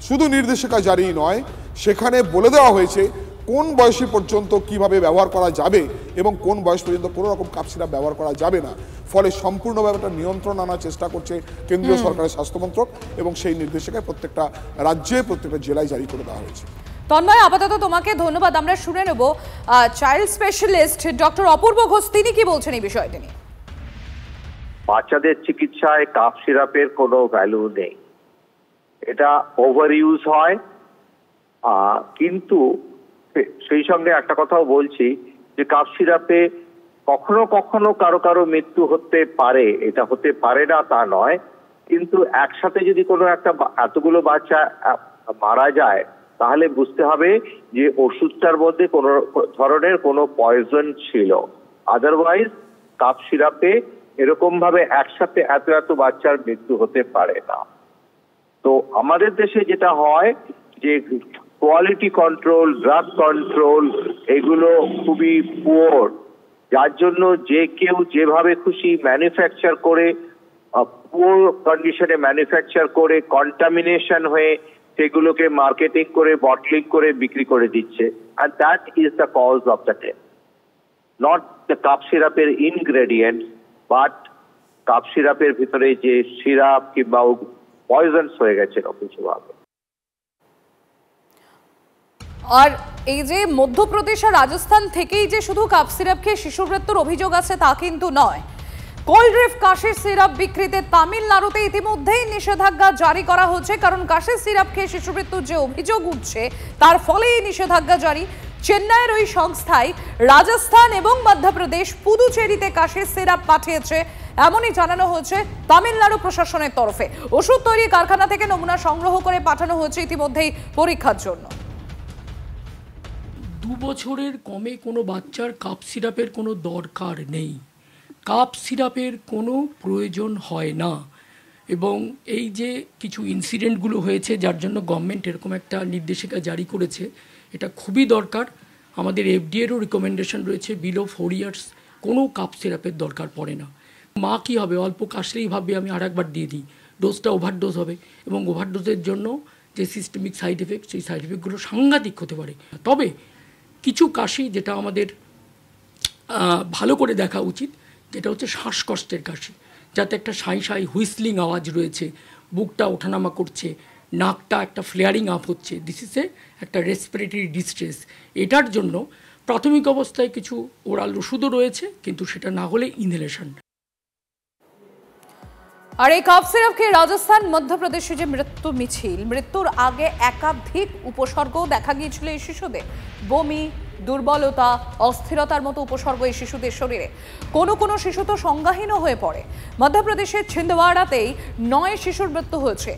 শুধু নির্দেশিকা জারি নয়, সেখানে বলে দেওয়া হয়েছে কোন বয়সী পর্যন্ত কিভাবে ব্যবহার করা যাবে এবং কোন বয়স পর্যন্ত কোনো রকম কাপ সিরাপ ব্যবহার করা যাবে না। ফলে সম্পূর্ণভাবে একটা নিয়ন্ত্রণ আনার চেষ্টা করছে কেন্দ্রীয় সরকারের স্বাস্থ্য মন্ত্রক এবং সেই নির্দেশিকায় প্রত্যেকটা রাজ্যে, প্রত্যেকটা জেলায় জারি করে দেওয়া হয়েছে। তন্ময়, আপাতত তোমাকে ধন্যবাদ। আমরা শুনে নেব child specialist doctor Apurba Ghosh, তিনি কি বলছেন এই বিষয়টি নিয়ে। বাচ্চাদের চিকিৎসায় কাপ সিরাপের কোনো ভ্যালু নেই। এটা ওভার ইউজ হয়। কিন্তু সেই সঙ্গে একটা কথাও বলছি যে কাপ সিরাপে কখনো কখনো কারো কারো মৃত্যু হতে পারে, এটা হতে পারে না তা নয়, কিন্তু একসাথে যদি কোনো একটা এতগুলো বাচ্চা মারা যায় তাহলে বুঝতে হবে যে ওষুধটার মধ্যে কোনো ধরনের কোনো পয়জন ছিল। আদারওয়াইজ কাপ সিরাপে এরকম ভাবে একসাথে এত এত বাচ্চার মৃত্যু হতে পারে না। তো আমাদের দেশে যেটা হয় যে কোয়ালিটি কন্ট্রোল, ড্রাগ কন্ট্রোল এগুলো খুবই পুয়ার, যার জন্য যে কেউ যেভাবে খুশি ম্যানুফ্যাকচার করে, পুয়ার কন্ডিশনে ম্যানুফ্যাকচার করে, কন্টামিনেশন হয়ে সেগুলোকে মার্কেটিং করে, বটলিং করে বিক্রি করে দিচ্ছে। and that is the cause of the death, not the cup সিরাপের ইনগ্রেডিয়েন্ট, বাট কাপ সিরাপের ভিতরে যে সিরাপ কিংবা পয়জনস হয়ে গেছে কিছুভাবে। আর এই যে মধ্যপ্রদেশ আর রাজস্থান থেকেই যে শুধু কাপ সিরাপ খেয়ে শিশু মৃত্যুর অভিযোগ আছে তা কিন্তু নয়। কোল্ড্রিফ কাশির সিরাপ বিক্রিতে তামিলনাড়ুতে ইতিমধ্যেই নিষেধাজ্ঞা জারি করা হচ্ছে, কারণ কাশির সিরাপ খেয়ে শিশু মৃত্যুর যে অভিযোগ উঠছে তার ফলেই নিষেধাজ্ঞা জারি। চেন্নাইয়ের ওই সংস্থায় রাজস্থান এবং মধ্যপ্রদেশ, পুদুচেরিতে কাশির সিরাপ পাঠিয়েছে, এমনই জানানো হয়েছে তামিলনাড়ু প্রশাসনের তরফে। ওষুধ তৈরি কারখানা থেকে নমুনা সংগ্রহ করে পাঠানো হয়েছে ইতিমধ্যেই পরীক্ষার জন্য। 2 বছরের কমে কোনো বাচ্চার কাপ সিরাপের কোনো দরকার নেই, কাপ সিরাপের কোনো প্রয়োজন হয় না। এবং এই যে কিছু ইনসিডেন্টগুলো হয়েছে যার জন্য গভর্নমেন্ট এরকম একটা নির্দেশিকা জারি করেছে, এটা খুবই দরকার। আমাদের এফডিএরও রিকমেন্ডেশন রয়েছে বিলো 4 ইয়ার্স কোনো কাপ সিরাপের দরকার পড়ে না। মা কী হবে, অল্প কাশলেই ভাববে আমি আরেকবার দিয়ে দিই, ডোজটা ওভারডোজ হবে, এবং ওভারডোজের জন্য যে সিস্টেমিক সাইড এফেক্ট, সেই সাইড এফেক্টগুলো সাংঘাতিক হতে পারে। তবে কিছু কাশি যেটা আমাদের ভালো করে দেখা উচিত, যেটা হচ্ছে শ্বাসকষ্টের কাশি, যাতে একটা সাই সাই হুইসলিং আওয়াজ রয়েছে, বুকটা ওঠানামা করছে, নাকটা একটা ফ্লেয়ারিং আপ হচ্ছে, দিস ইজ একটা রেসপিরেটরি ডিস্ট্রেস। এটার জন্য প্রাথমিক অবস্থায় কিছু ওরাল ওষুধও রয়েছে, কিন্তু সেটা না হলে ইনহেলেশন। আর এই কাপ সিরাপ খেয়ে রাজস্থান, মধ্যপ্রদেশে যে মৃত্যু মিছিল, মৃত্যুর আগে একাধিক উপসর্গও দেখা গিয়েছিল এই শিশুদের। বমি, দুর্বলতা, অস্থিরতার মতো উপসর্গ এই শিশুদের শরীরে। কোনো কোনো শিশু তো সংজ্ঞাহীনও হয়ে পড়ে। মধ্যপ্রদেশের ছিন্দওয়াড়াতেই 9 শিশুর মৃত্যু হয়েছে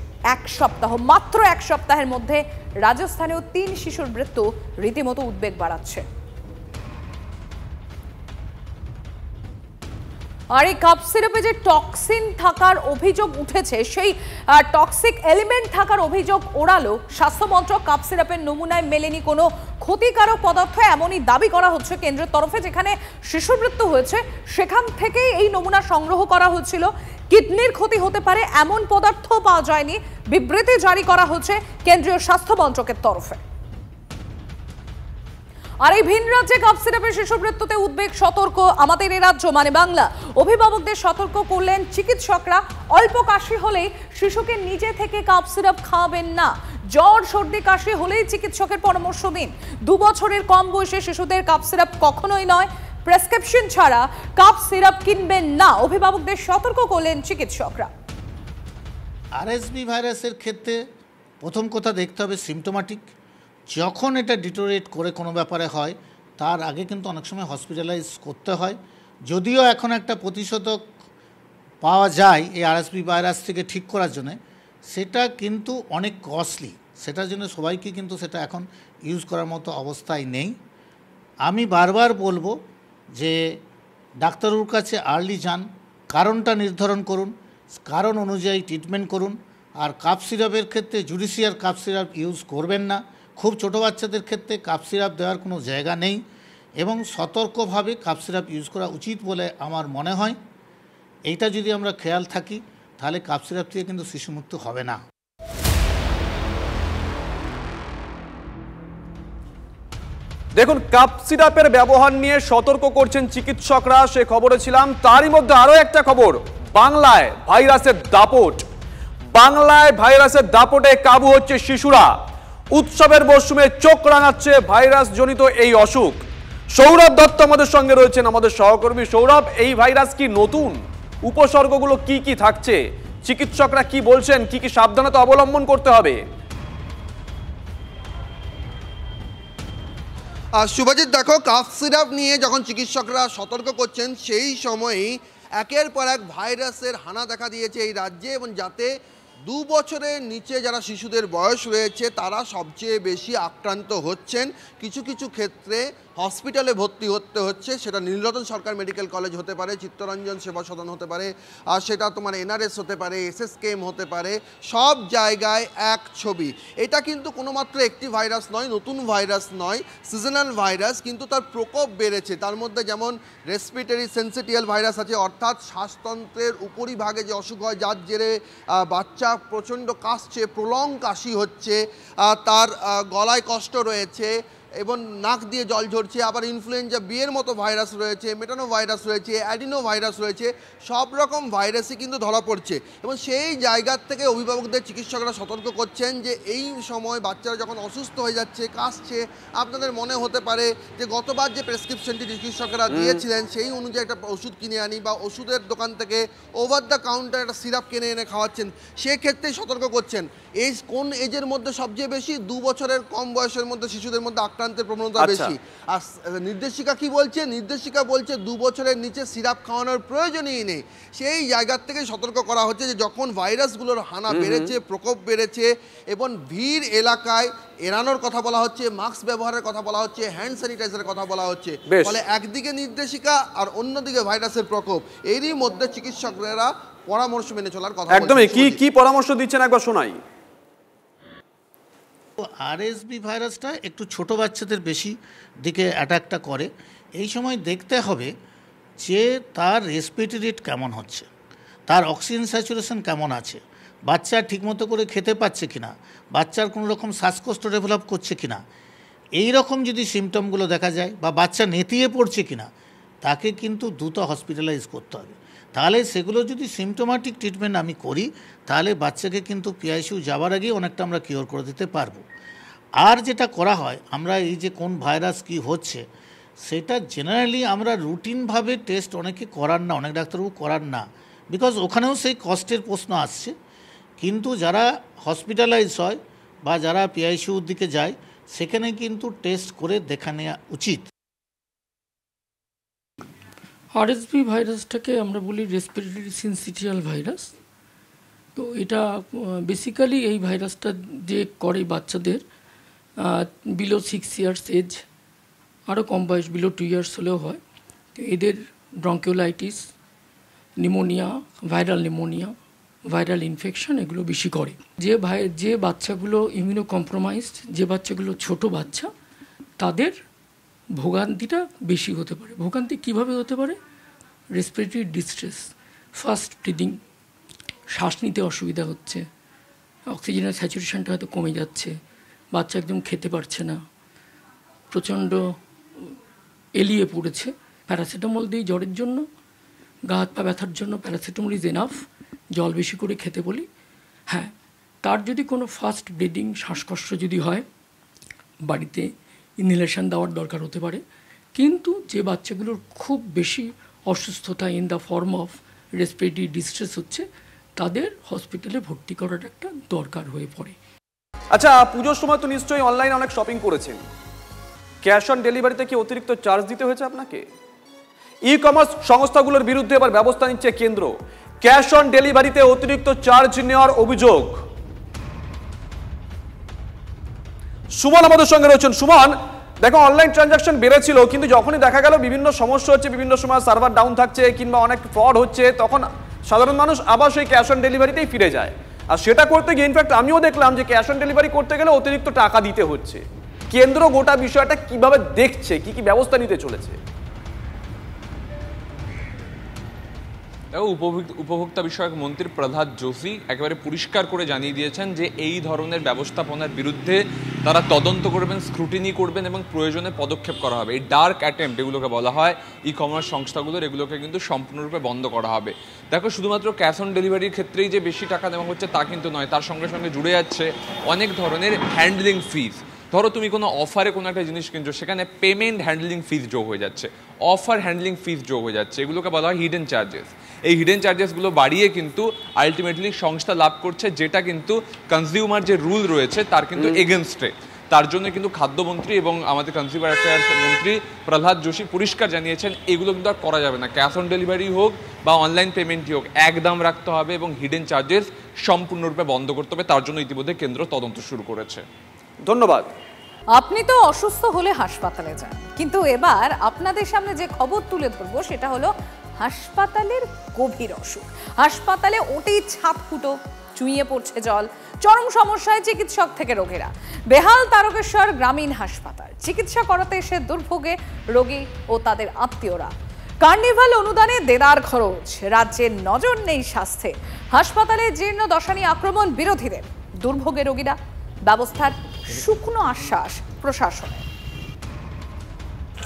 মাত্র এক সপ্তাহের মধ্যে। রাজস্থানেও 3 শিশুর মৃত্যু রীতিমতো উদ্বেগ বাড়াচ্ছে। আর এই কাপ সিরাপে যে টক্সিন থাকার অভিযোগ উঠেছে, সেই টক্সিক এলিমেন্ট থাকার অভিযোগ ওড়ালো স্বাস্থ্য মন্ত্রক। কাপ সিরাপের নমুনায় মেলেনি কোনো ক্ষতিকারক পদার্থ, এমনই দাবি করা হচ্ছে কেন্দ্রের তরফে। যেখানে শিশুর মৃত্যু হয়েছে সেখান থেকেই এই নমুনা সংগ্রহ করা হচ্ছিল। কিডনির ক্ষতি হতে পারে এমন পদার্থ পাওয়া যায়নি, বিবৃতি জারি করা হচ্ছে কেন্দ্রীয় স্বাস্থ্য মন্ত্রকের তরফে। আর এই ভিন রাজ্যে কাপ সিরাপের শিশু মৃত্যুতে উদ্বেগ, সতর্ক আমাদের এই রাজ্য মানে বাংলা। অভিভাবকদের সতর্ক করলেন চিকিৎসকরা। অল্প কাশি হলেই শিশুকে নিজে থেকে কাপ সিরাপ খাওয়াবেন না। জ্বর, সর্দি, কাশি হলেই চিকিৎসকের পরামর্শ দিন। 2 বছরের কম বয়সী শিশুদের কাপ সিরাপ কখনোই নয়। প্রেসক্রিপশন ছাড়া কাপ সিরাপ কিনবেন না, অভিভাবকদের সতর্ক করলেন চিকিৎসকরা। আরএসভি ভাইরাসের ক্ষেত্রে প্রথম কথা দেখতে হবে সিমটোম্যাটিক। যখন এটা ডিটোরিয়েট করে কোনো ব্যাপারে হয়, তার আগে কিন্তু অনেক সময় হসপিটালাইজ করতে হয়। যদিও এখন একটা প্রতিষেধক পাওয়া যায় এই আরএসভি ভাইরাস থেকে ঠিক করার জন্য, সেটা কিন্তু অনেক কস্টলি। সেটার জন্য সবাইকে কিন্তু সেটা এখন ইউজ করার মতো অবস্থায় নেই। আমি বারবার বলবো যে ডাক্তারুর কাছে আর্লি যান, কারণটা নির্ধারণ করুন, কারণ অনুযায়ী ট্রিটমেন্ট করুন। আর কাপ সিরাপের ক্ষেত্রে জুডিশিয়াল কাপ সিরাপ ইউজ করবেন না। খুব ছোটো বাচ্চাদের ক্ষেত্রে কাপ সিরাপ দেওয়ার কোনো জায়গা নেই, এবং সতর্কভাবে কাপ সিরাপ ইউজ করা উচিত বলে আমার মনে হয়। এইটা যদি আমরা খেয়াল থাকি তাহলে কাপ সিরাপ থেকে কিন্তু শিশু মৃত্যু হবে না। দেখুন, কাপ সিরাপের ব্যবহার নিয়ে সতর্ক করছেন চিকিৎসকরা, সে খবরে ছিলাম। তারই মধ্যে আরো একটা খবর, বাংলায় ভাইরাসের দাপট। বাংলায় ভাইরাসের দাপটে কাবু হচ্ছে শিশুরা। উৎসবের মরশুমে চোখ রাঙাচ্ছে ভাইরাস জনিত এই অসুখ। সৌরভ দত্ত আমাদের সঙ্গে রয়েছেন, আমাদের সহকর্মী। সৌরভ, এই ভাইরাস কি নতুন? উপসর্গগুলো কি কি থাকছে? চিকিৎসকরা কি বলছেন, কি কি সাবধানতা অবলম্বন করতে হবে? শুভজিৎ, দেখো, কাফ সিরাপ নিয়ে যখন চিকিৎসকরা সতর্ক করছেন সেই সময়ই একের পর এক ভাইরাসের হানা দেখা দিয়েছে এই রাজ্যে, এবং যাতে 2 বছরের নিচে যারা শিশুদের বয়স রয়েছে তারা সবচেয়ে বেশি আক্রান্ত হচ্ছেন। কিছু কিছু ক্ষেত্রে হসপিটালে ভর্তি হতে হচ্ছে, সেটা নীলরতন সরকার মেডিকেল কলেজ হতে পারে, চিত্তরঞ্জন সেবা সদন হতে পারে, আর সেটা তোমার NRS হতে পারে, SSKM হতে পারে, সব জায়গায় এক ছবি। এটা কিন্তু কোনো মাত্র একটি ভাইরাস নয়, নতুন ভাইরাস নয়, সিজনাল ভাইরাস, কিন্তু তার প্রকোপ বেড়েছে। তার মধ্যে যেমন রেসপিরেটরি সেন্সিটিয়াল ভাইরাস আছে, অর্থাৎ শ্বাসতন্ত্রের উপরিভাগে যে অসুখ হয় যার জেরে বাচ্চা প্রচণ্ড কাশছে, প্রলং কাশি হচ্ছে, তার গলায় কষ্ট রয়েছে এবং নাক দিয়ে জল ঝরছে, আবার ইনফ্লুয়েঞ্জা বি এর মতো ভাইরাস রয়েছে, মেটানো ভাইরাস রয়েছে, অ্যাডিনো ভাইরাস রয়েছে, সব রকম ভাইরাসই কিন্তু ধরা পড়ছে। এবং সেই জায়গার থেকে অভিভাবকদের চিকিৎসকরা সতর্ক করছেন যে এই সময় বাচ্চারা যখন অসুস্থ হয়ে যাচ্ছে, কাশছে, আপনাদের মনে হতে পারে যে গতবার যে প্রেসক্রিপশনটি চিকিৎসকরা দিয়েছিলেন সেই অনুযায়ী একটা ওষুধ কিনে আনি, বা ওষুধের দোকান থেকে ওভার দ্য কাউন্টার একটা সিরাপ কিনে এনে খাওয়াচ্ছেন, সেক্ষেত্রেই সতর্ক করছেন। এই কোন এজের মধ্যে সবচেয়ে বেশি? 2 বছরের কম বয়সের মধ্যে শিশুদের মধ্যে আক্রান্তের প্রবণতা বেশি। আর নির্দেশিকা কি বলছে? নির্দেশিকা বলছে 2 বছরের নিচে সিরাপ খাওয়ানোর প্রয়োজনই নেই। সেই জায়গার থেকে সতর্ক করা হচ্ছে যে যখন ভাইরাসগুলোর হানা বেড়েছে, প্রকোপ বেড়েছে, এবং ভিড় এলাকায় এড়ানোর কথা বলা হচ্ছে, মাস্ক ব্যবহারের কথা বলা হচ্ছে, হ্যান্ড স্যানিটাইজারের কথা বলা হচ্ছে, ফলে একদিকে নির্দেশিকা আর অন্যদিকে ভাইরাসের প্রকোপ, এরই মধ্যে চিকিৎসকরা পরামর্শ মেনে চলার কথা। একদমই। কি পরামর্শ দিচ্ছেন একবার শোনাই। RSV ভাইরাসটা একটু ছোট বাচ্চাদের বেশি দিকে অ্যাটাকটা করে। এই সময় দেখতে হবে যে তার রেসপিরেটরি রেট কেমন হচ্ছে, তার অক্সিজেন স্যাচুরেশন কেমন আছে, বাচ্চা ঠিকমতো করে খেতে পাচ্ছে কিনা, বাচ্চার কোনো রকম শ্বাসকষ্ট ডেভেলপ করছে কিনা, এই রকম যদি সিমটমগুলো দেখা যায়, বা বাচ্চা নেতিয়ে পড়ছে কিনা, তাকে কিন্তু দ্রুত হসপিটালাইজ করতে হবে। তাহলে সেগুলো যদি সিমটোম্যাটিক ট্রিটমেন্ট আমি করি, তাহলে বাচ্চাকে কিন্তু PICU যাওয়ার আগেই অনেকটা আমরা কিওর করে দিতে পারবো। আর যেটা করা হয়, আমরা এই যে কোন ভাইরাস কি হচ্ছে সেটা জেনারেলি আমরা রুটিনভাবে টেস্ট অনেকে করার না, অনেক ডাক্তারবাবু করার না, বিকজ ওখানেও সেই কস্টের প্রশ্ন আসছে। কিন্তু যারা হসপিটালাইজ হয় বা যারা PICUর দিকে যায়, সেখানে কিন্তু টেস্ট করে দেখা নেওয়া উচিত। RSV ভাইরাসটাকে আমরা বলি রেসপিরেটরি সিনসিটিয়াল ভাইরাস। তো এটা বেসিক্যালি এই ভাইরাসটা যে করে বাচ্চাদের বিলো 6 ইয়ার্স এজ, আরও কম বয়স বিলো 2 ইয়ার্স হলেও হয়। তো এদের ব্রঙ্কিওলাইটিস, নিউমোনিয়া, ভাইরাল ইনফেকশন এগুলো বেশি করে। যে বাচ্চাগুলো ইমিউনো কম্প্রোমাইজড, যে বাচ্চাগুলো ছোট বাচ্চা, তাদের ভোগান্তিটা বেশি হতে পারে। ভোগান্তি কীভাবে হতে পারে? রেসপিরেটরি ডিস্ট্রেস, ফাস্ট ব্রিদিং, শ্বাস নিতে অসুবিধা হচ্ছে, অক্সিজেনের স্যাচুরেশনটা হয়তো কমে যাচ্ছে, বাচ্চা একদম খেতে পারছে না, প্রচণ্ড এলিয়ে পড়েছে। প্যারাসিটামল দিই জ্বরের জন্য, গা হাত পা ব্যথার জন্য প্যারাসিটামল ইজ এনাফ, জল বেশি করে খেতে বলি। হ্যাঁ, তার যদি কোনো ফাস্ট ব্রিদিং, শ্বাসকষ্ট যদি হয়, বাড়িতে ইনহেলেশন দেওয়ার দরকার হতে পারে। কিন্তু যে বাচ্চাগুলোর খুব বেশি অসুস্থতা in the form of respiratory distress হচ্ছে, তাদের হসপিটালে ভর্তি করার একটা দরকার হয়ে পড়ে। আচ্ছা, পুজোর সময় তো নিশ্চয়ই অনলাইনে অনেক শপিং করেছেন, ক্যাশ অন ডেলিভারিতে কি অতিরিক্ত চার্জ দিতে হয়েছে আপনাকে? ই-কমার্স সংস্থাগুলোর বিরুদ্ধে এবার ব্যবস্থা নিচ্ছে কেন্দ্র। ক্যাশ অন ডেলিভারিতে অতিরিক্ত চার্জ নেওয়ার অভিযোগ। সুমন আমাদের সঙ্গে রয়েছেন। সুমন, দেখো, অনলাইন ট্রানজাকশন বেড়েছিল, কিন্তু যখনই দেখা গেল বিভিন্ন সমস্যা হচ্ছে, বিভিন্ন সময় সার্ভার ডাউন থাকছে কিংবা অনেক ফ্রড হচ্ছে, তখন সাধারণ মানুষ আবার সেই ক্যাশ অন ডেলিভারিতেই ফিরে যায়। আর সেটা করতে গিয়ে ইনফ্যাক্ট আমিও দেখলাম যে ক্যাশ অন ডেলিভারি করতে গেলে অতিরিক্ত টাকা দিতে হচ্ছে। কেন্দ্র গোটা বিষয়টা কিভাবে দেখছে, কি কি ব্যবস্থা নিতে চলেছে? উপভোক্তা বিষয়ক মন্ত্রী প্রহ্লাদ যোশী একেবারে পরিষ্কার করে জানিয়ে দিয়েছেন যে এই ধরনের ব্যবস্থাপনার বিরুদ্ধে তারা তদন্ত করবেন, স্ক্রুটিনি করবেন এবং প্রয়োজনে পদক্ষেপ করা হবে। এই ডার্ক অ্যাটেম্প্ট এগুলোকে বলা হয় ই কমার্স সংস্থাগুলোর, এগুলোকে কিন্তু সম্পূর্ণরূপে বন্ধ করা হবে। দেখো, শুধুমাত্র ক্যাশ অন ডেলিভারির ক্ষেত্রেই যে বেশি টাকা দেওয়া হচ্ছে তা কিন্তু নয়, তার সঙ্গে সঙ্গে জুড়ে যাচ্ছে অনেক ধরনের হ্যান্ডলিং ফিজ। ধরো তুমি কোনো অফারে কোনো একটা জিনিস কিনছো, সেখানে পেমেন্ট হ্যান্ডলিং ফিজ যোগ হয়ে যাচ্ছে, অফার হ্যান্ডলিং ফিজ যোগ হয়ে যাচ্ছে, এগুলোকে বলা হয় হিডেন চার্জেস। এই হিডেন চার্জেসগুলো বাড়িয়ে কিন্তু আলটিমেটলি সংস্থা লাভ করছে, যেটা কিন্তু কনজিউমার যে রুল রয়েছে তার কিন্তু এগেনস্টে। তার জন্য কিন্তু খাদ্যমন্ত্রী এবং আমাদের কনজিউমার অ্যাফেয়ার্স মন্ত্রী প্রহ্লাদ যোশী পরিষ্কার জানিয়েছেন এগুলো কিন্তু আর করা যাবে না। ক্যাশ অন ডেলিভারি হোক বা অনলাইন পেমেন্টই হোক, একদম রাখতে হবে এবং হিডেন চার্জেস সম্পূর্ণরূপে বন্ধ করতে হবে। তার জন্য ইতিমধ্যে কেন্দ্র তদন্ত শুরু করেছে। ধন্যবাদ। আপনি তো অসুস্থ হলে হাসপাতালে যান, কিন্তু এবার আপনাদের সামনে যে খবর তুলে ধরবো সেটা হলো হাসপাতালের গভীর অসুখ। হাসপাতালে ওঠেই ছাদ ফুটো, চুইয়ে পড়ছে জল, চরম সমস্যায় চিকিৎসক থেকে রোগীরা। বেহাল তারকেশ্বর গ্রামীণ হাসপাতাল, চিকিৎসা করাতে এসে দুর্ভোগে রোগী ও তাদের আত্মীয়রা। কার্নিভাল অনুদানে দেদার খরচ, রাজ্যের নজর নেই স্বাস্থ্যে। হাসপাতালে জীর্ণ দশানি আক্রমণ বিরোধীদের, দুর্ভোগে রোগীরা, ব্যবস্থার শুকনো আশ্বাস প্রশাসনের।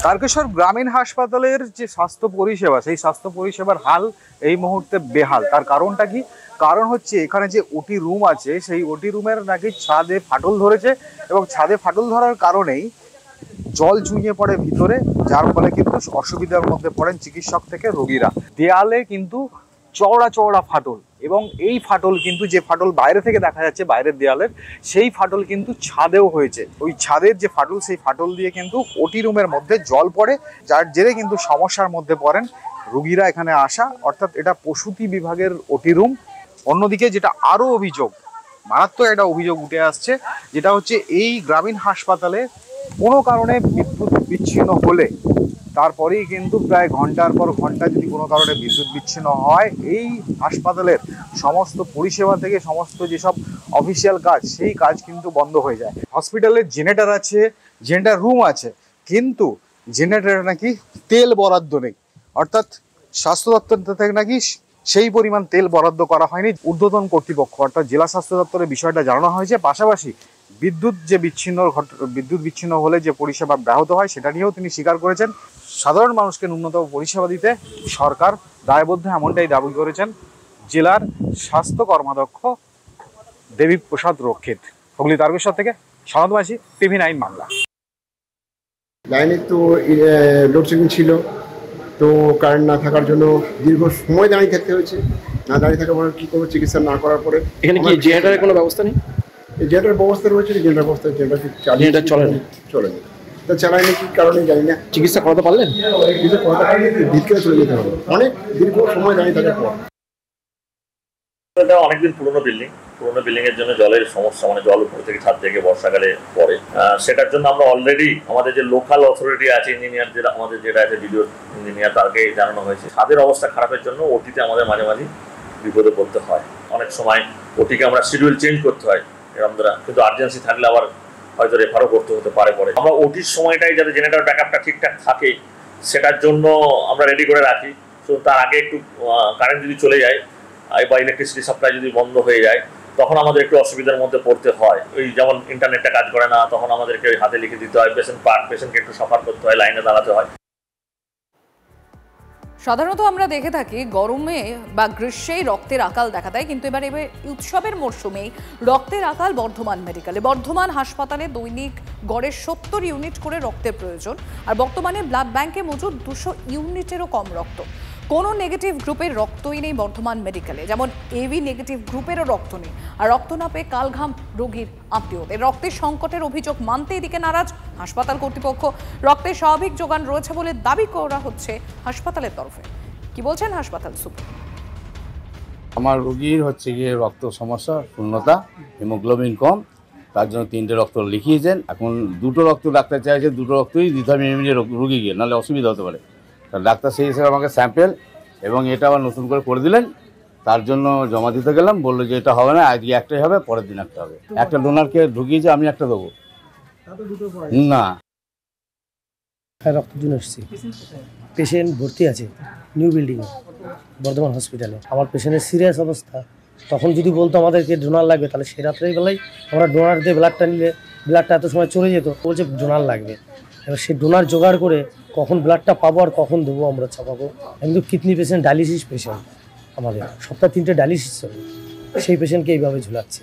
তারকেশ্বর গ্রামীণ হাসপাতালের যে স্বাস্থ্য পরিষেবা, সেই স্বাস্থ্য পরিষেবার হাল এই মুহূর্তে বেহাল। তার কারণটা কি? কারণ হচ্ছে এখানে যে ওটি রুম আছে, সেই ওটি রুমের নাকি ছাদে ফাটল ধরেছে এবং ছাদে ফাটল ধরার কারণেই জল চুইয়ে পড়ে ভিতরে, যার ফলে কিন্তু অসুবিধার মধ্যে পড়েন চিকিৎসক থেকে রোগীরা। দেয়ালে কিন্তু চওড়া চওড়া ফাটল, এবং এই ফাটল কিন্তু যে ফাটল বাইরে থেকে দেখা যাচ্ছে বাইরের দেয়ালের, সেই ফাটল কিন্তু ছাদেও হয়েছে। ওই ছাদের যে ফাটল, সেই ফাটল দিয়ে কিন্তু ওটি রুমের মধ্যে জল পড়ে, যার জেরে কিন্তু সমস্যার মধ্যে পড়েন রোগীরা এখানে আসা। অর্থাৎ এটা প্রসূতি বিভাগের ওটি রুম। অন্যদিকে যেটা আরও অভিযোগ, মারাত্মক একটা অভিযোগ উঠে আসছে, যেটা হচ্ছে এই গ্রামীণ হাসপাতালে কোনো কারণে বিদ্যুৎ বিচ্ছিন্ন হলে তারপরেই কিন্তু প্রায় ঘন্টার পর ঘন্টা যদি কোনো কারণে বিদ্যুৎ বিচ্ছিন্ন হয়, এই হাসপাতালের সমস্ত পরিষেবা থেকে সমস্ত যেসব অফিসিয়াল কাজ, সেই কাজ কিন্তু বন্ধ হয়ে যায়। হসপিটালের জেনারেটর আছে, জেনারেটর রুম আছে, কিন্তু জেনারেটরে নাকি তেল বরাদ্দ নেই। অর্থাৎ স্বাস্থ্য দপ্তর থেকে নাকি সেই পরিমাণ তেল বরাদ্দ করা হয়নি। ঊর্ধ্বতন কর্তৃপক্ষ অর্থাৎ জেলা স্বাস্থ্য দপ্তরের বিষয়টা জানানো হয়েছে। পাশাপাশি বিদ্যুৎ বিচ্ছিন্ন হলে যে পরিষেবা ব্যাহত হয়, সেটা নিয়েও তিনি স্বীকার করেছেন। সাধারণ মানুষকে ন্যূনতম পরিষেবা দিতে সরকার দায়বদ্ধ, এমনটাই দাবি করেছেন জেলার স্বাস্থ্য কর্মাধ্যক্ষ দেবী প্রসাদ রক্ষিত। হুগলি তারকেশ্বর থেকে সনদ মাঝি, TV9 বাংলা। লাইনে তো লোডশেডিং ছিল, তো কারেন্ট না থাকার জন্য দীর্ঘ সময় দাঁড়িয়ে থাকতে হয়েছে। না দাঁড়িয়ে থাকার পরে কী করবো, চিকিৎসা না করার পরে। এখানে কি জেনারেটরের কোনো ব্যবস্থা নেই? জেনারেটর ব্যবস্থা রয়েছে, জেনারেটর ব্যবস্থা জেনারেটর চলেনি। তা চালায়নি কি কারণে জানি না। চিকিৎসা করাতে পারলেন? চিকিৎসা করাতে পারলে ভিতরে চলে যেতে হবে, অনেক দীর্ঘ সময় দাঁড়িয়ে থাকার পর। এটা অনেকদিন পুরোনো বিল্ডিং এর জন্য জলের সমস্যা, মানে জল উপর থেকে ছাদ থেকে বর্ষাকালে পড়ে। সেটার জন্য আমরা অলরেডি আমাদের যে লোকাল অথরিটি আছে, ইঞ্জিনিয়ার যেটা আমাদের যেটা আছে ভিডিও ইঞ্জিনিয়ার, তাকে জানানো হয়েছে। ছাদের অবস্থা খারাপের জন্য ওটিতে আমাদের মাঝে মাঝে বিপদে পড়তে হয়। অনেক সময় ওটিকে আমরা শিডিউল চেঞ্জ করতে হয় এরকম দ্বারা, কিন্তু আর্জেন্সি থাকলে আবার হয়তো রেফারও করতে হতে পারে। পরে আমরা ওটির সময়টাই যাতে জেনারেটর ব্যাকআপটা ঠিকঠাক থাকে সেটার জন্য আমরা রেডি করে রাখি। তো তার আগে একটু কারেন্ট যদি চলে যায় বা ইলেকট্রিসিটি সাপ্লাই যদি বন্ধ হয়ে যায়, তখন আমাদের একটু অসুবিধার মধ্যে পড়তে হয়। ওই যেমন ইন্টারনেটটা কাজ করে না, তখন আমাদেরকে ওই হাতে লিখে দিতে হয়, পেশেন্টকে একটু সাফার করতে হয়, লাইনে দাঁড়াতে হয়। সাধারণত আমরা দেখে থাকি গরমে বা গ্রীষ্মেই রক্তের আকাল দেখা দেয়, কিন্তু এবার উৎসবের মরশুমেই রক্তের আকাল বর্ধমান মেডিকেলে। বর্ধমান হাসপাতালে দৈনিক গড়ে 70 ইউনিট করে রক্তের প্রয়োজন, আর বর্তমানে ব্লাড ব্যাংকে মজুদ 200 ইউনিটেরও কম রক্ত। কোনো নেগেটিভ গ্রুপের রক্তই নেই বর্ধমান মেডিকেলে, যেমন এবি নেগেটিভ গ্রুপেরও রক্ত নেই। আর রক্ত না পেয়ে কালঘাম রোগীর আত্মীয়দের। রক্তের সংকটের অভিযোগ মানতে এদিকে নারাজ হাসপাতাল কর্তৃপক্ষ। রক্তের স্বাভাবিক যোগান রয়েছে বলে দাবি করা হচ্ছে হাসপাতালের তরফে। কি বলছেন হাসপাতাল সুপার? আমার রোগীর হচ্ছে গিয়ে রক্ত সমস্যা, শূন্যতা, হিমোগ্লোবিন কম, তার জন্য 3টে রক্ত লিখিয়েছেন। এখন 2টো রক্ত ডাক্তার চাইছে, 2টো রক্তই দিতে হবে রোগীকে, নাহলে অসুবিধা হতে পারে। ডাক্তার সেই হিসেবে আমাকে স্যাম্পেল এবং এটা আবার নতুন করে দিলেন। তার জন্য জমা দিতে গেলাম, বললো যে এটা হবে না, আজকে একটাই হবে, পরের দিন একটা হবে। একটা ডোনারকে ঢুকিয়েছে, আমি একটা দেবো না। রক্তের জন্য এসেছি, পেশেন্ট ভর্তি আছে নিউ বিল্ডিংয়ে বর্ধমান হসপিটালে। আমার পেশেন্টের সিরিয়াস অবস্থা, তখন যদি বলতো আমাদেরকে ডোনার লাগবে, তাহলে সে রাত্রেই বেলায় আমরা ডোনার দিয়ে ব্লাডটা নিলে ব্লাডটা এত সময় চলে যেত। বলছে ডোনার লাগবে, এবার সেই ডোনার জোগাড় করে কখন ব্লাডটা পাবো আর কখন দেবো আমরা চাপাবো। কিন্তু কিডনি পেশেন্ট, ডায়ালিসিস পেশেন্ট, আমাদের সপ্তাহে 3টে ডায়ালিসিস চলে, সেই পেশেন্টকে এইভাবে ঝুলাচ্ছে।